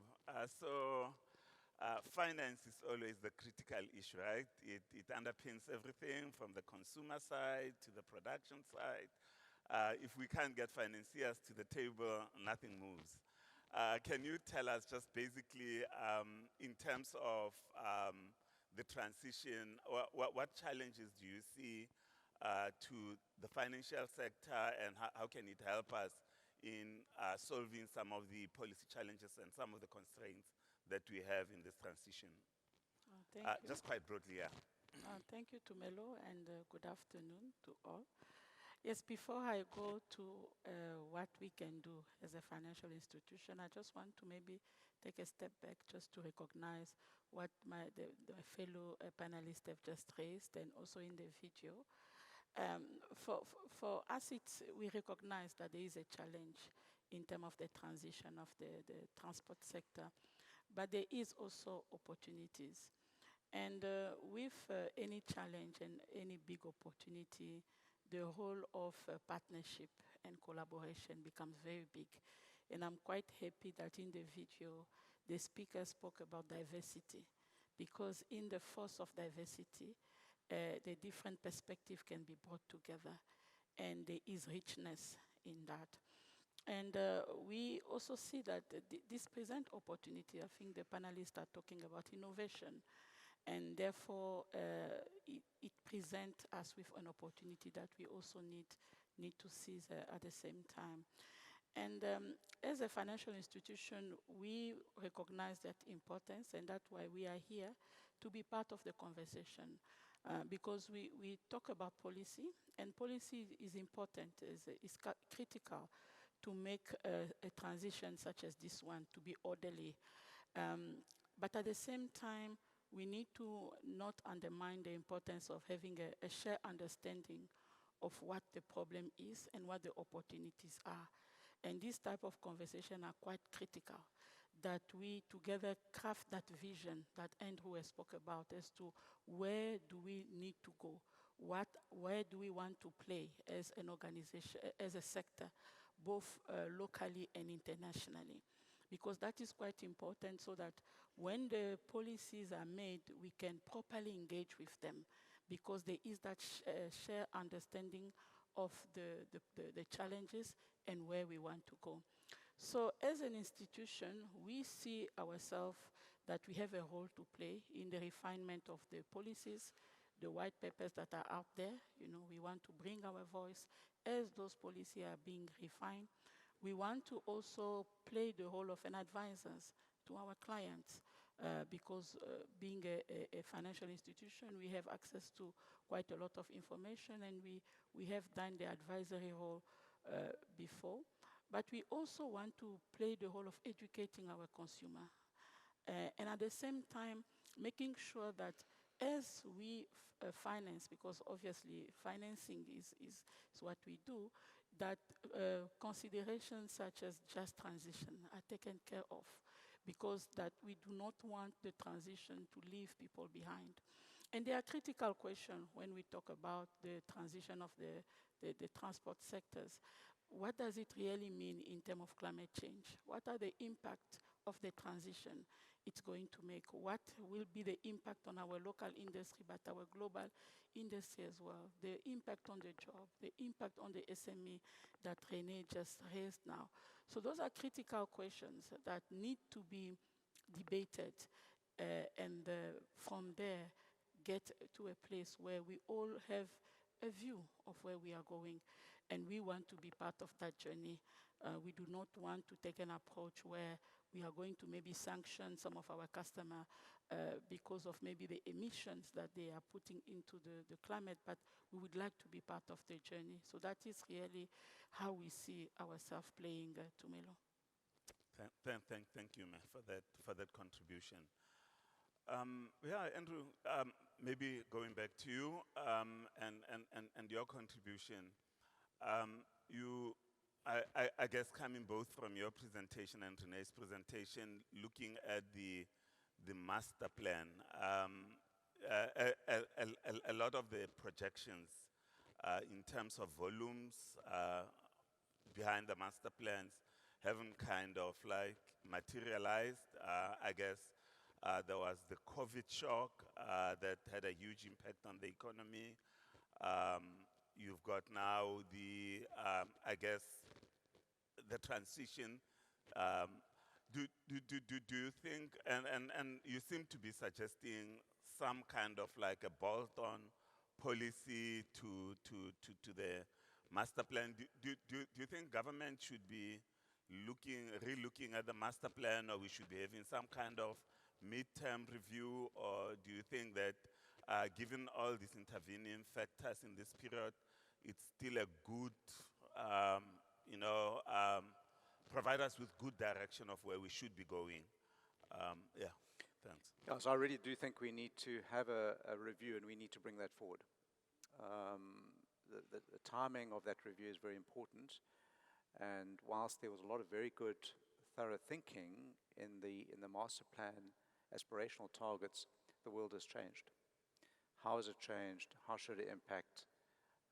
Speaker 2: finance is always the critical issue, right? It underpins everything from the consumer side to the production side. If we can't get financiers to the table, nothing moves. Can you tell us just basically, in terms of the transition, what challenges do you see to the financial sector, and how can it help us in solving some of the policy challenges and some of the constraints that we have in this transition?
Speaker 6: Thank you.
Speaker 2: Just quite broadly, yeah.
Speaker 6: Thank you, Tumelo, and good afternoon to all. Yes, before I go to what we can do as a financial institution, I just want to maybe take a step back just to recognize what the fellow panelists have just raised, and also in the video. For us, we recognize that there is a challenge in terms of the transition of the transport sector, but there is also opportunities. And with any challenge and any big opportunity, the role of partnership and collaboration becomes very big. And I'm quite happy that in the video, the speaker spoke about diversity, because in the force of diversity, the different perspectives can be brought together, and there is richness in that. And we also see that this present opportunity. I think the panelists are talking about innovation, and therefore it presents us with an opportunity that we also need to seize at the same time. And as a financial institution, we recognize that importance, and that's why we are here to be part of the conversation. Because we talk about policy, and policy is important, is critical to make a transition such as this one to be orderly. But at the same time, we need to not undermine the importance of having a shared understanding of what the problem is and what the opportunities are. And this type of conversation are quite critical, that we together craft that vision that Andrew has spoke about as to where do we need to go, where do we want to play as an organization, as a sector, both locally and internationally. Because that is quite important, so that when the policies are made, we can properly engage with them, because there is that shared understanding of the challenges and where we want to go. So as an institution, we see ourselves that we have a role to play in the refinement of the policies, the white papers that are out there. We want to bring our voice as those policies are being refined. We want to also play the role of an advisor to our clients, because being a financial institution, we have access to quite a lot of information, and we have done the advisory role before. But we also want to play the role of educating our consumer. And at the same time, making sure that as we finance, because obviously financing is what we do, that considerations such as just transition are taken care of, because that we do not want the transition to leave people behind. And there are critical questions when we talk about the transition of the transport sectors. What does it really mean in terms of climate change? What are the impacts of the transition it's going to make? What will be the impact on our local industry, but our global industry as well? The impact on the job, the impact on the SME that René just raised now. So those are critical questions that need to be debated, and from there get to a place where we all have a view of where we are going, and we want to be part of that journey. We do not want to take an approach where we are going to maybe sanction some of our customers because of maybe the emissions that they are putting into the climate, but we would like to be part of the journey. So that is really how we see ourselves playing Tumelo.
Speaker 2: Thank you, ma'am, for that contribution. Andrew, maybe going back to you and your contribution. I guess coming both from your presentation and René's presentation, looking at the master plan, a lot of the projections in terms of volumes behind the master plans haven't kind of like materialized. I guess there was the COVID shock that had a huge impact on the economy. You've got now the, I guess, the transition. Um, do you think, and you seem to be suggesting some kind of like a bolt-on policy to the master plan. Do you think government should be relooking at the master plan, or we should be having some kind of midterm review, or do you think that given all these intervening factors in this period, it's still a good, um, you know, provide us with good direction of where we should be going? Yeah, thanks.
Speaker 3: Yeah, so I really do think we need to have a review, and we need to bring that forward. The timing of that review is very important, and whilst there was a lot of very good, thorough thinking in the master plan aspirational targets, the world has changed. How has it changed? How should it impact?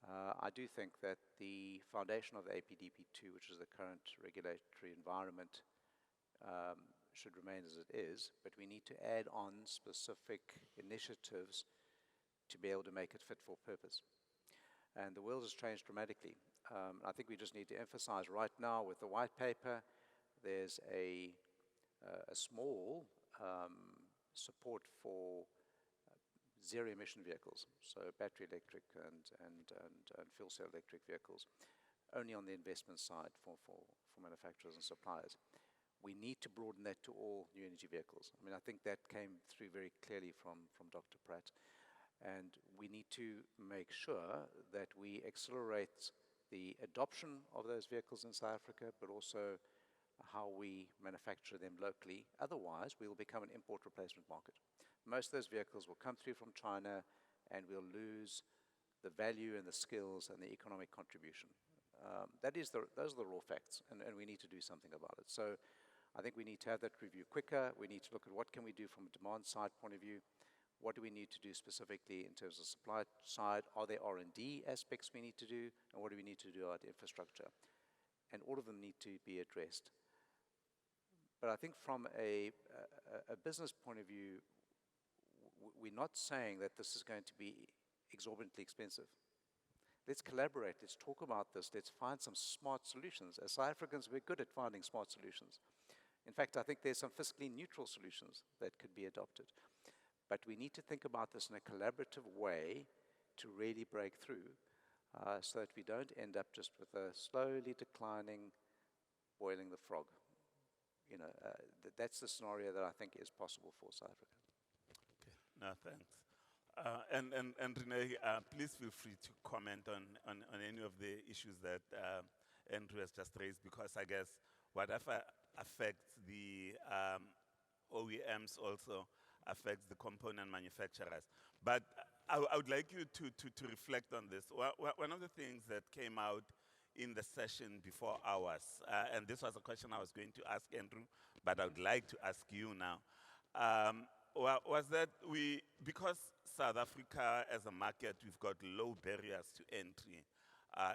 Speaker 3: I do think that the foundation of the APDP2, which is the current regulatory environment, should remain as it is, but we need to add on specific initiatives to be able to make it fit for purpose. And the world has changed dramatically. I think we just need to emphasize right now with the white paper, there's a small support for zero emission vehicles, so battery electric and fuel cell electric vehicles, only on the investment side for manufacturers and suppliers. We need to broaden that to all new energy vehicles. I mean, I think that came through very clearly from Dr. Pratt. And we need to make sure that we accelerate the adoption of those vehicles in South Africa, but also how we manufacture them locally. Otherwise, we will become an import replacement market. Most of those vehicles will come through from China, and we'll lose the value and the skills and the economic contribution. Those are the raw facts, and we need to do something about it. So I think we need to have that review quicker. We need to look at what can we do from a demand side point of view. What do we need to do specifically in terms of supply side? Are there R&D aspects we need to do? And what do we need to do at infrastructure? And all of them need to be addressed. But I think from a business point of view, we're not saying that this is going to be exorbitantly expensive. Let's collaborate, let's talk about this, let's find some smart solutions. As South Africans, we're good at finding smart solutions. In fact, I think there's some fiscally neutral solutions that could be adopted. But we need to think about this in a collaborative way to really break through so that we don't end up just with a slowly declining, boiling the frog. You know, that's the scenario that I think is possible for South Africa.
Speaker 2: Okay, no, thanks. And Renee, please feel free to comment on any of the issues that Andrew has just raised, because I guess whatever affects the OEMs also affects the component manufacturers. But I would like you to reflect on this. One of the things that came out in the session before ours, and this was a question I was going to ask Andrew, but I would like to ask you now, was that because South Africa as a market, we've got low barriers to entry,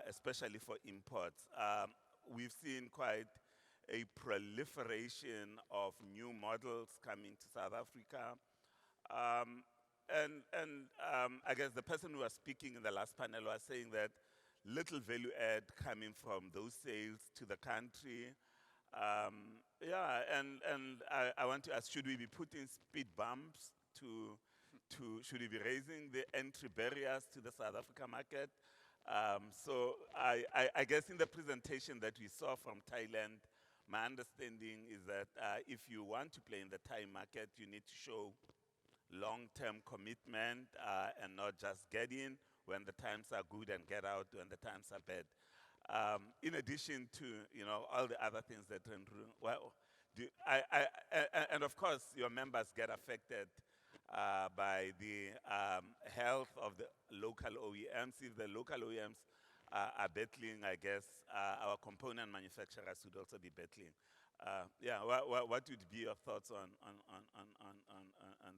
Speaker 2: especially for imports. We've seen quite a proliferation of new models coming to South Africa. I guess the person who was speaking in the last panel was saying that little value add coming from those sales to the country. I want to ask, should we be putting speed bumps should we be raising the entry barriers to the South Africa market? So I guess in the presentation that we saw from Thailand, my understanding is that if you want to play in the Thai market, you need to show long-term commitment and not just get in when the times are good and get out when the times are bad. In addition to all the other things that and of course your members get affected by the health of the local OEMs. If the local OEMs are battling, I guess our component manufacturers would also be battling. What would be your thoughts on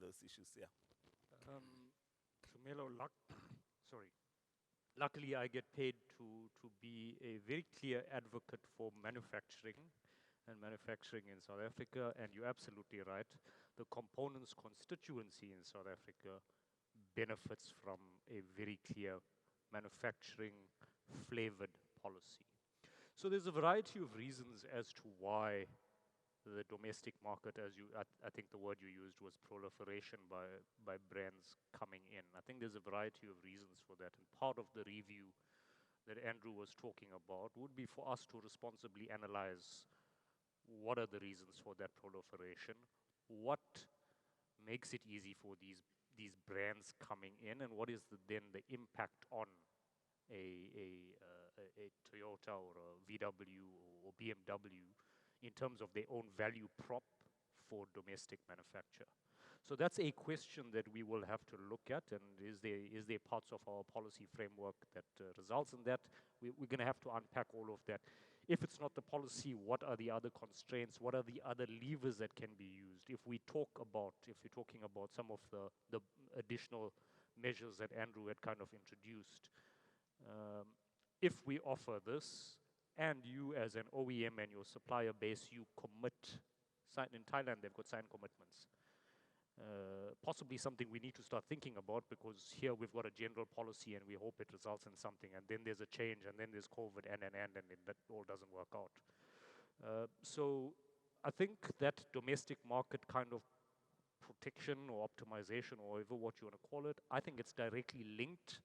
Speaker 2: those issues? Yeah.
Speaker 5: Tumelo, luckily I get paid to be a very clear advocate for manufacturing, and manufacturing in South Africa, and you're absolutely right. The components constituency in South Africa benefits from a very clear manufacturing flavored policy. So there's a variety of reasons as to why the domestic market, as I think the word you used was proliferation by brands coming in. I think there's a variety of reasons for that, and part of the review that Andrew was talking about would be for us to responsibly analyze what are the reasons for that proliferation, what makes it easy for these brands coming in, and what is then the impact on a Toyota or a VW or BMW in terms of their own value prop for domestic manufacture. So that's a question that we will have to look at, and is there parts of our policy framework that results in that? We're going to have to unpack all of that. If it's not the policy, what are the other constraints? What are the other levers that can be used? If you're talking about some of the additional measures that Andrew had kind of introduced, if we offer this, and you as an OEM and your supplier base, you commit, in Thailand they've got signed commitments. Possibly something we need to start thinking about, because here we've got a general policy and we hope it results in something, and then there's a change, and then there's COVID, and that all doesn't work out. So I think that domestic market kind of protection or optimization, or however what you want to call it, I think it's directly linked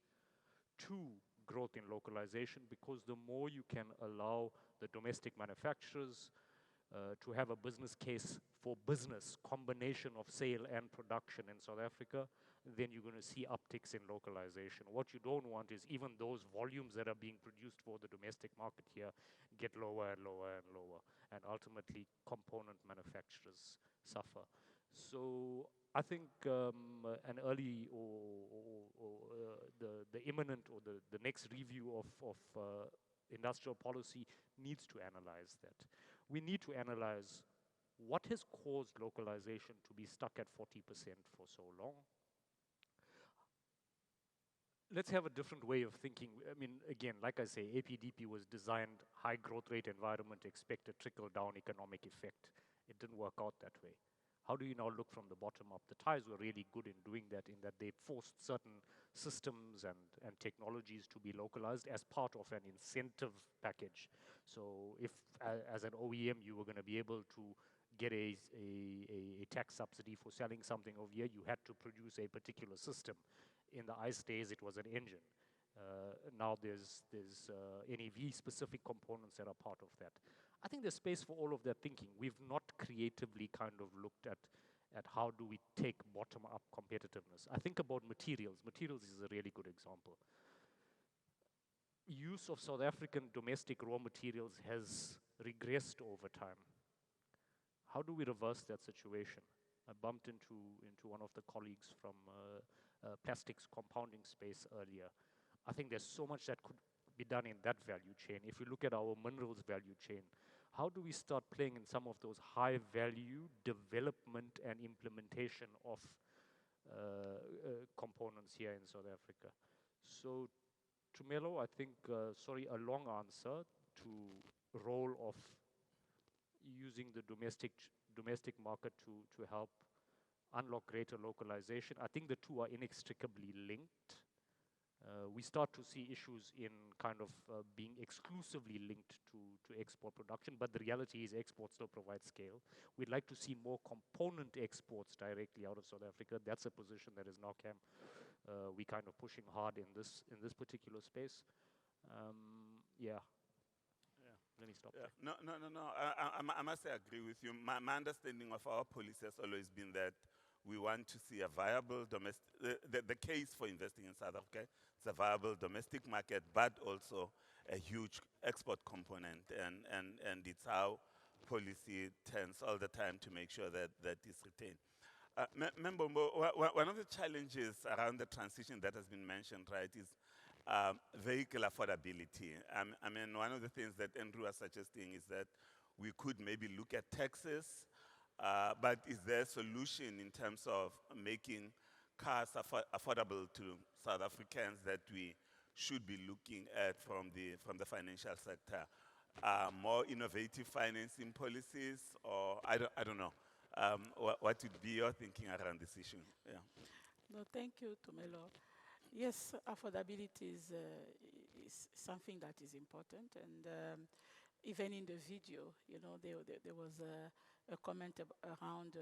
Speaker 5: to growth in localization, because the more you can allow the domestic manufacturers to have a business case for business, combination of sale and production in South Africa, then you're going to see upticks in localization. What you don't want is even those volumes that are being produced for the domestic market here get lower and lower and lower, and ultimately component manufacturers suffer. So I think an early the imminent or the next review of industrial policy needs to analyze that. We need to analyze what has caused localization to be stuck at 40% for so long. Let's have a different way of thinking. I mean, again, like I say, APDP was designed high growth rate environment, expect a trickle down economic effect. It didn't work out that way. How do you now look from the bottom up? The Thais were really good in doing that, in that they forced certain systems and technologies to be localized as part of an incentive package. So if, as an OEM, you were going to be able to get a tax subsidy for selling something over here, you had to produce a particular system. In the ICE days, it was an engine. Now there's NEV-specific components that are part of that. I think there's space for all of that thinking. We've not creatively kind of looked at how do we take bottom-up competitiveness. I think about materials. Materials is a really good example. Use of South African domestic raw materials has regressed over time. How do we reverse that situation? I bumped into one of the colleagues from plastics compounding space earlier. I think there's so much that could be done in that value chain. If you look at our minerals value chain, how do we start playing in some of those high value development and implementation of components here in South Africa? So Tumelo, I think, a long answer to role of using the domestic market to help unlock greater localization. I think the two are inextricably linked. We start to see issues in kind of being exclusively linked to export production, but the reality is exports still provide scale. We'd like to see more component exports directly out of South Africa. That's a position that is NAACAM. We kind of pushing hard in this particular space. Let me stop there.
Speaker 2: No. I must say I agree with you. My understanding of our policy has always been that we want to see a viable domestic, the case for investing in South Africa, it's a viable domestic market, but also a huge export component. And it's how policy tends all the time to make sure that that is retained. Mbombo, one of the challenges around the transition that has been mentioned, right, is vehicle affordability. I mean, one of the things that Andrew was suggesting is that we could maybe look at taxes, but is there a solution in terms of making cars affordable to South Africans that we should be looking at from the financial sector? more innovative financing policies, or I don't know. What would be your thinking around this issue? Yeah.
Speaker 6: No, thank you, Tumelo. Yes, affordability is something that is important, and even in the video, you know, there was a comment around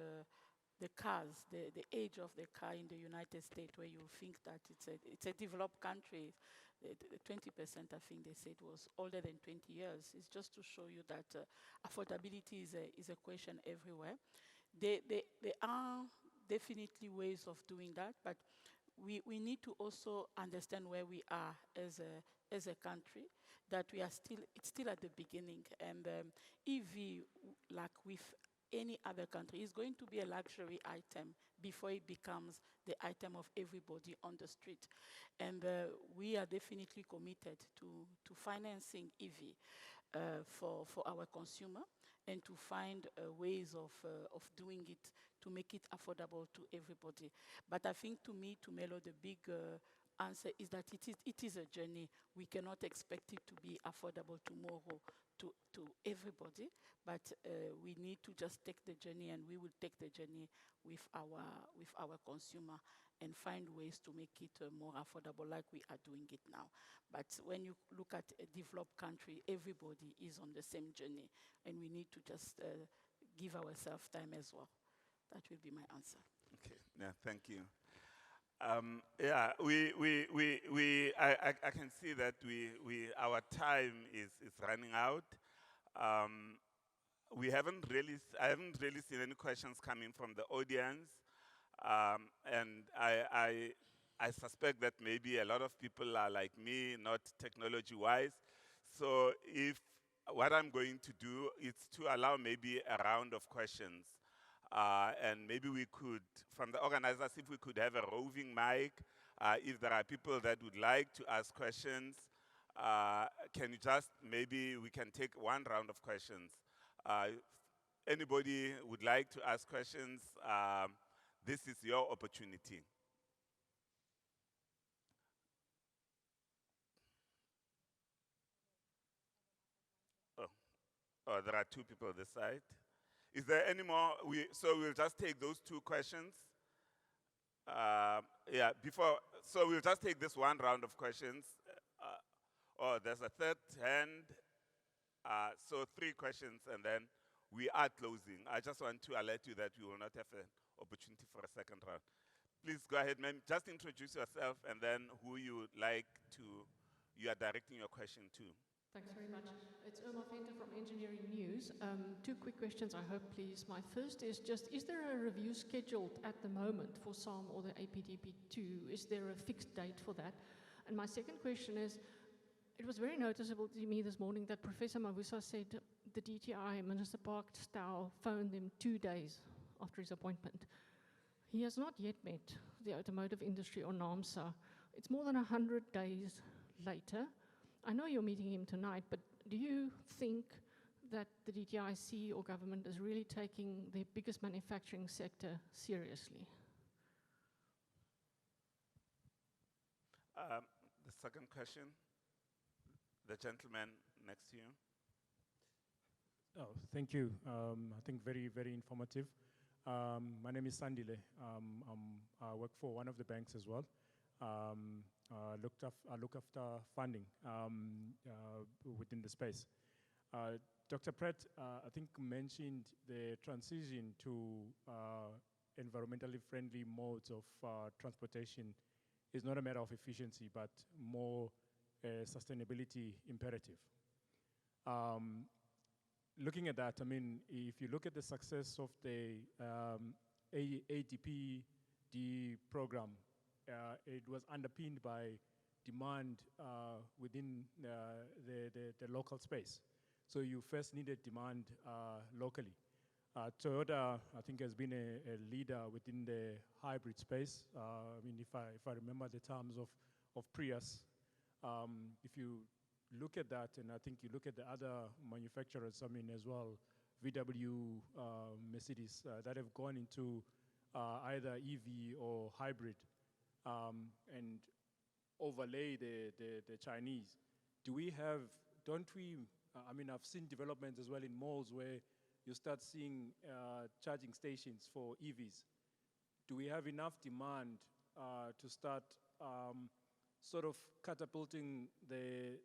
Speaker 6: the cars, the age of the car in the United States, where you think that it's a developed country. The 20%, I think they said, was older than 20 years. It's just to show you that affordability is a question everywhere. There are definitely ways of doing that, but we need to also understand where we are as a country, that we are still, it's still at the beginning. And EV, like with any other country, is going to be a luxury item before it becomes the item of everybody on the street. And we are definitely committed to financing EV for our consumer, and to find ways of doing it to make it affordable to everybody. But I think, to me, to Melo, the big answer is that it is a journey. We cannot expect it to be affordable tomorrow to everybody, but we need to just take the journey, and we will take the journey with our consumer and find ways to make it more affordable, like we are doing it now. But when you look at a developed country, everybody is on the same journey, and we need to just give ourselves time as well. That will be my answer.
Speaker 2: Okay. Yeah. Thank you. Yeah, I can see that our time is running out. I haven't really seen any questions coming from the audience. And I suspect that maybe a lot of people are like me, not technology-wise. So what I'm going to do is to allow maybe a round of questions. And maybe we could, from the organizers, if we could have a roving mic, if there are people that would like to ask questions, can you just, maybe we can take one round of questions. Anybody would like to ask questions, this is your opportunity. Oh, there are two people this side. Is there any more? So we'll just take those two questions. Yeah, so we'll just take this one round of questions. Oh, there's a third hand. So 3 questions, and then we are closing. I just want to alert you that we will not have an opportunity for a second round. Please go ahead, ma'am. Just introduce yourself, and then who you would like you are directing your question to.
Speaker 7: Thanks very much. It's Irma Venter from Engineering News. 2 quick questions, I hope, please. My first is just, is there a review scheduled at the moment for SAM or the APDP2? Is there a fixed date for that? And my second question is, it was very noticeable to me this morning that Professor Mavusa said the DTI, Minister Park Stow, phoned him 2 days after his appointment. He has not yet met the automotive industry or naamsa. It's more than 100 days later. I know you're meeting him tonight, but do you think that the DTIC or government is really taking the biggest manufacturing sector seriously?
Speaker 2: The second question, the gentleman next to you.
Speaker 8: Oh, thank you. I think very, very informative. My name is Sandile. I work for one of the banks as well. I look after funding within the space. Dr. Pratt, I think, mentioned the transition to environmentally friendly modes of transportation is not a matter of efficiency, but more a sustainability imperative. Looking at that, I mean, if you look at the success of the ADPD program, it was underpinned by demand within the local space. So you first needed demand locally. Toyota, I think, has been a leader within the hybrid space. I mean, if I remember the terms of Prius, if you look at that, and I think you look at the other manufacturers, I mean, as well, VW, Mercedes, that have gone into either EV or hybrid, and overlay the Chinese. Don't we I mean, I've seen developments as well in malls where you start seeing charging stations for EVs. Do we have enough demand to start sort of catapulting the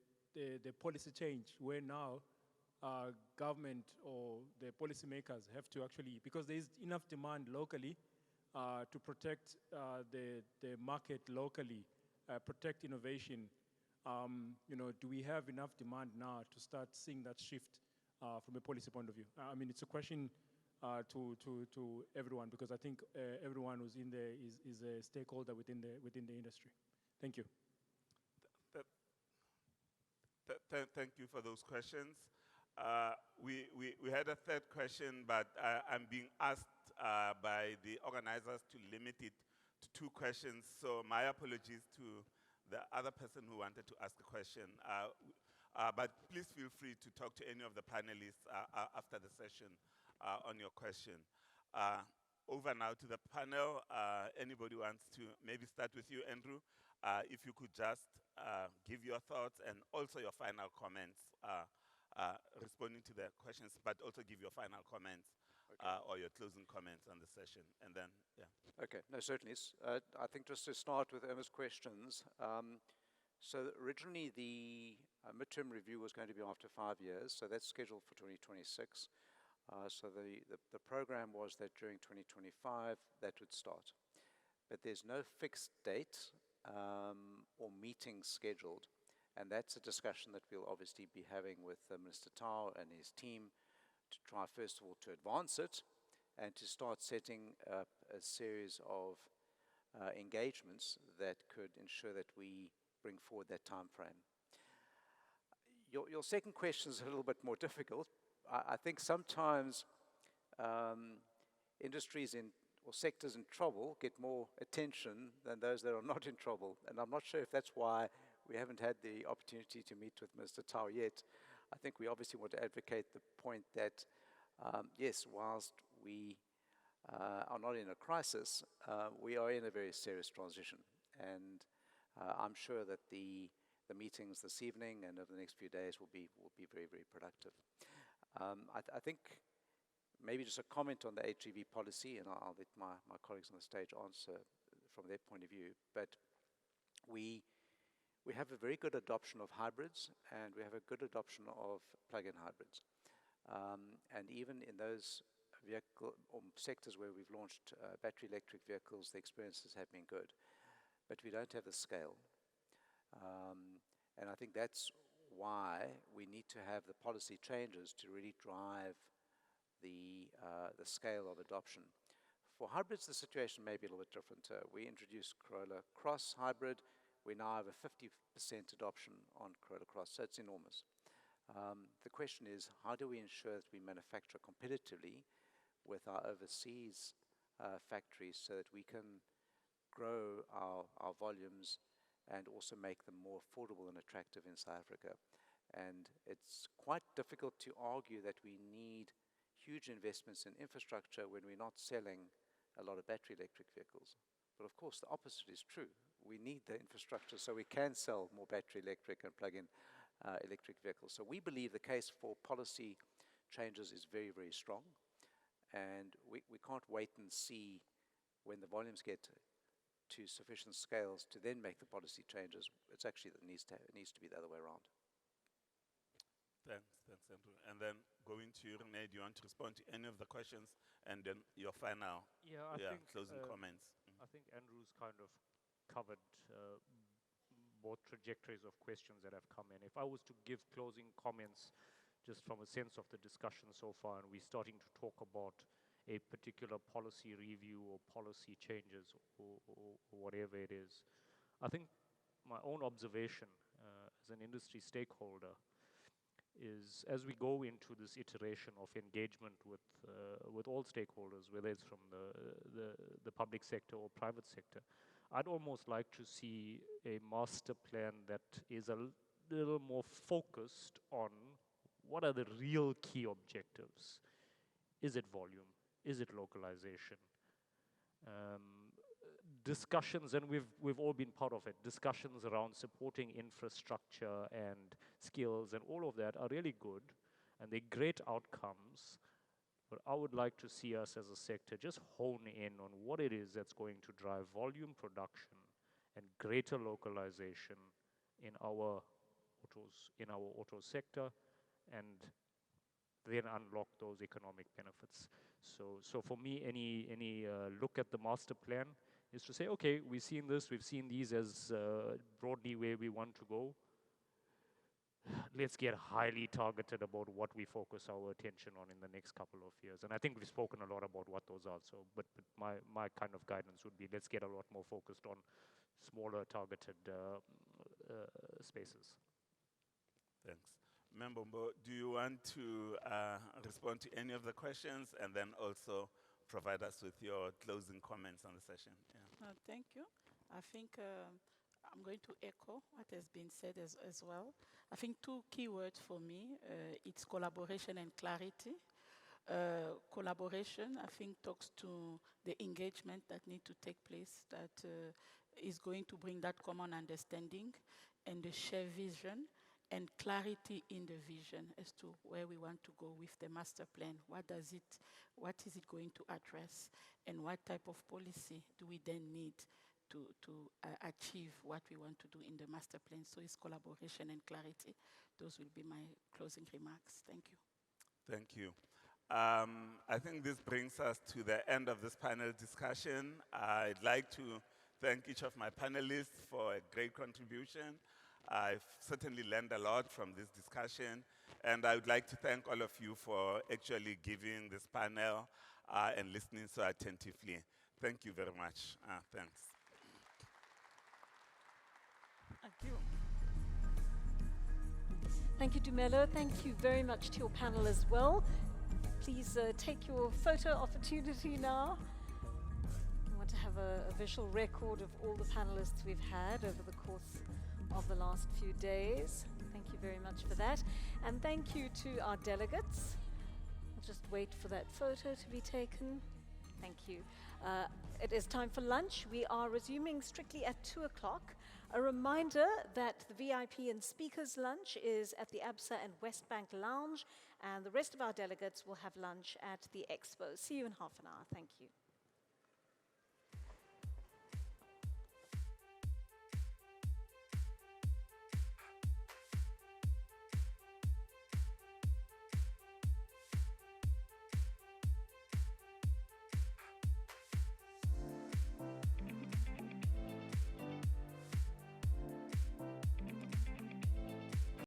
Speaker 8: policy change where now government or the policymakers have to actually, because there is enough demand locally to protect the market locally, protect innovation. Do we have enough demand now to start seeing that shift from a policy point of view? I mean, it's a question to everyone, because I think everyone who's in there is a stakeholder within the industry. Thank you.
Speaker 2: Thank you for those questions. We had a third question, but I'm being asked by the organizers to limit it to 2 questions. So my apologies to the other person who wanted to ask a question. But please feel free to talk to any of the panelists after the session on your question. Over now to the panel. Anybody wants to maybe start with you, Andrew? If you could just give your thoughts and also your final comments, responding to the questions, but also give your final comments or your closing comments on the session. And then, yeah.
Speaker 3: Okay, no, certainly. I think just to start with Irma's questions, so originally the midterm review was going to be after 5 years, so that's scheduled for 2026. So the program was that during 2025 that would start. But there's no fixed date or meeting scheduled, and that's a discussion that we'll obviously be having with Minister Tau and his team to try, first of all, to advance it and to start setting up a series of engagements that could ensure that we bring forward that time frame. Your second question is a little bit more difficult. I think sometimes industries or sectors in trouble get more attention than those that are not in trouble. And I'm not sure if that's why we haven't had the opportunity to meet with Mr. Tau yet. I think we obviously want to advocate the point that, yes, whilst we are not in a crisis, we are in a very serious transition. And I'm sure that the meetings this evening and over the next few days will be very, very productive. I think maybe just a comment on the HGV policy, and I'll let my colleagues on the stage answer from their point of view. But we have a very good adoption of hybrids, and we have a good adoption of plug-in hybrids. And even in those vehicle or sectors where we've launched battery electric vehicles, the experiences have been good. But we don't have the scale. And I think that's why we need to have the policy changes to really drive the scale of adoption. For hybrids, the situation may be a little bit different. We introduced Corolla Cross Hybrid. We now have a 50% adoption on Corolla Cross, so it's enormous. The question is, how do we ensure that we manufacture competitively with our overseas factories so that we can grow our volumes and also make them more affordable and attractive in South Africa? And it's quite difficult to argue that we need huge investments in infrastructure when we're not selling a lot of battery electric vehicles. But of course, the opposite is true. We need the infrastructure so we can sell more battery electric and plug-in electric vehicles. So we believe the case for policy changes is very, very strong. And we can't wait and see when the volumes get to sufficient scales to then make the policy changes. It's actually that it needs to be the other way around.
Speaker 2: Thanks, Andrew. And then going to you, Renee, do you want to respond to any of the questions? And then your final closing comments.
Speaker 5: I think Andrew's kind of covered both trajectories of questions that have come in. If I was to give closing comments just from a sense of the discussion so far, and we're starting to talk about a particular policy review or policy changes or whatever it is, I think my own observation as an industry stakeholder is, as we go into this iteration of engagement with all stakeholders, whether it's from the public sector or private sector, I'd almost like to see a master plan that is a little more focused on what are the real key objectives. Is it volume? Is it localization? Discussions, and we've all been part of it, discussions around supporting infrastructure and skills and all of that are really good, and they're great outcomes. But I would like to see us as a sector just hone in on what it is that's going to drive volume production and greater localization in our auto sector, and then unlock those economic benefits. So for me, any look at the master plan is to say, okay, we've seen this, we've seen these as broadly where we want to go. Let's get highly targeted about what we focus our attention on in the next couple of years. And I think we've spoken a lot about what those are. So, but my kind of guidance would be, let's get a lot more focused on smaller targeted spaces.
Speaker 2: Thanks. Mbombo, do you want to respond to any of the questions and then also provide us with your closing comments on the session? Yeah.
Speaker 6: Thank you. I think I'm going to echo what has been said as well. I think two key words for me, it's collaboration and clarity. Collaboration, I think, talks to the engagement that need to take place, that is going to bring that common understanding and the shared vision and clarity in the vision as to where we want to go with the master plan. What is it going to address, and what type of policy do we then need to achieve what we want to do in the master plan? So it's collaboration and clarity. Those will be my closing remarks. Thank you.
Speaker 2: Thank you. I think this brings us to the end of this panel discussion. I'd like to thank each of my panelists for a great contribution. I've certainly learned a lot from this discussion, and I would like to thank all of you for actually giving this panel and listening so attentively. Thank you very much. Thanks.
Speaker 6: Thank you.
Speaker 1: Thank you, Dumelo. Thank you very much to your panel as well. Please take your photo opportunity now. I want to have a visual record of all the panelists we've had over the course of the last few days. Thank you very much for that. And thank you to our delegates. I'll just wait for that photo to be taken. Thank you. It is time for lunch. We are resuming strictly at 2 o'clock. A reminder that the VIP and speakers lunch is at the ABSA and West Bank Lounge, and the rest of our delegates will have lunch at the Expo. See you in half an hour. Thank you.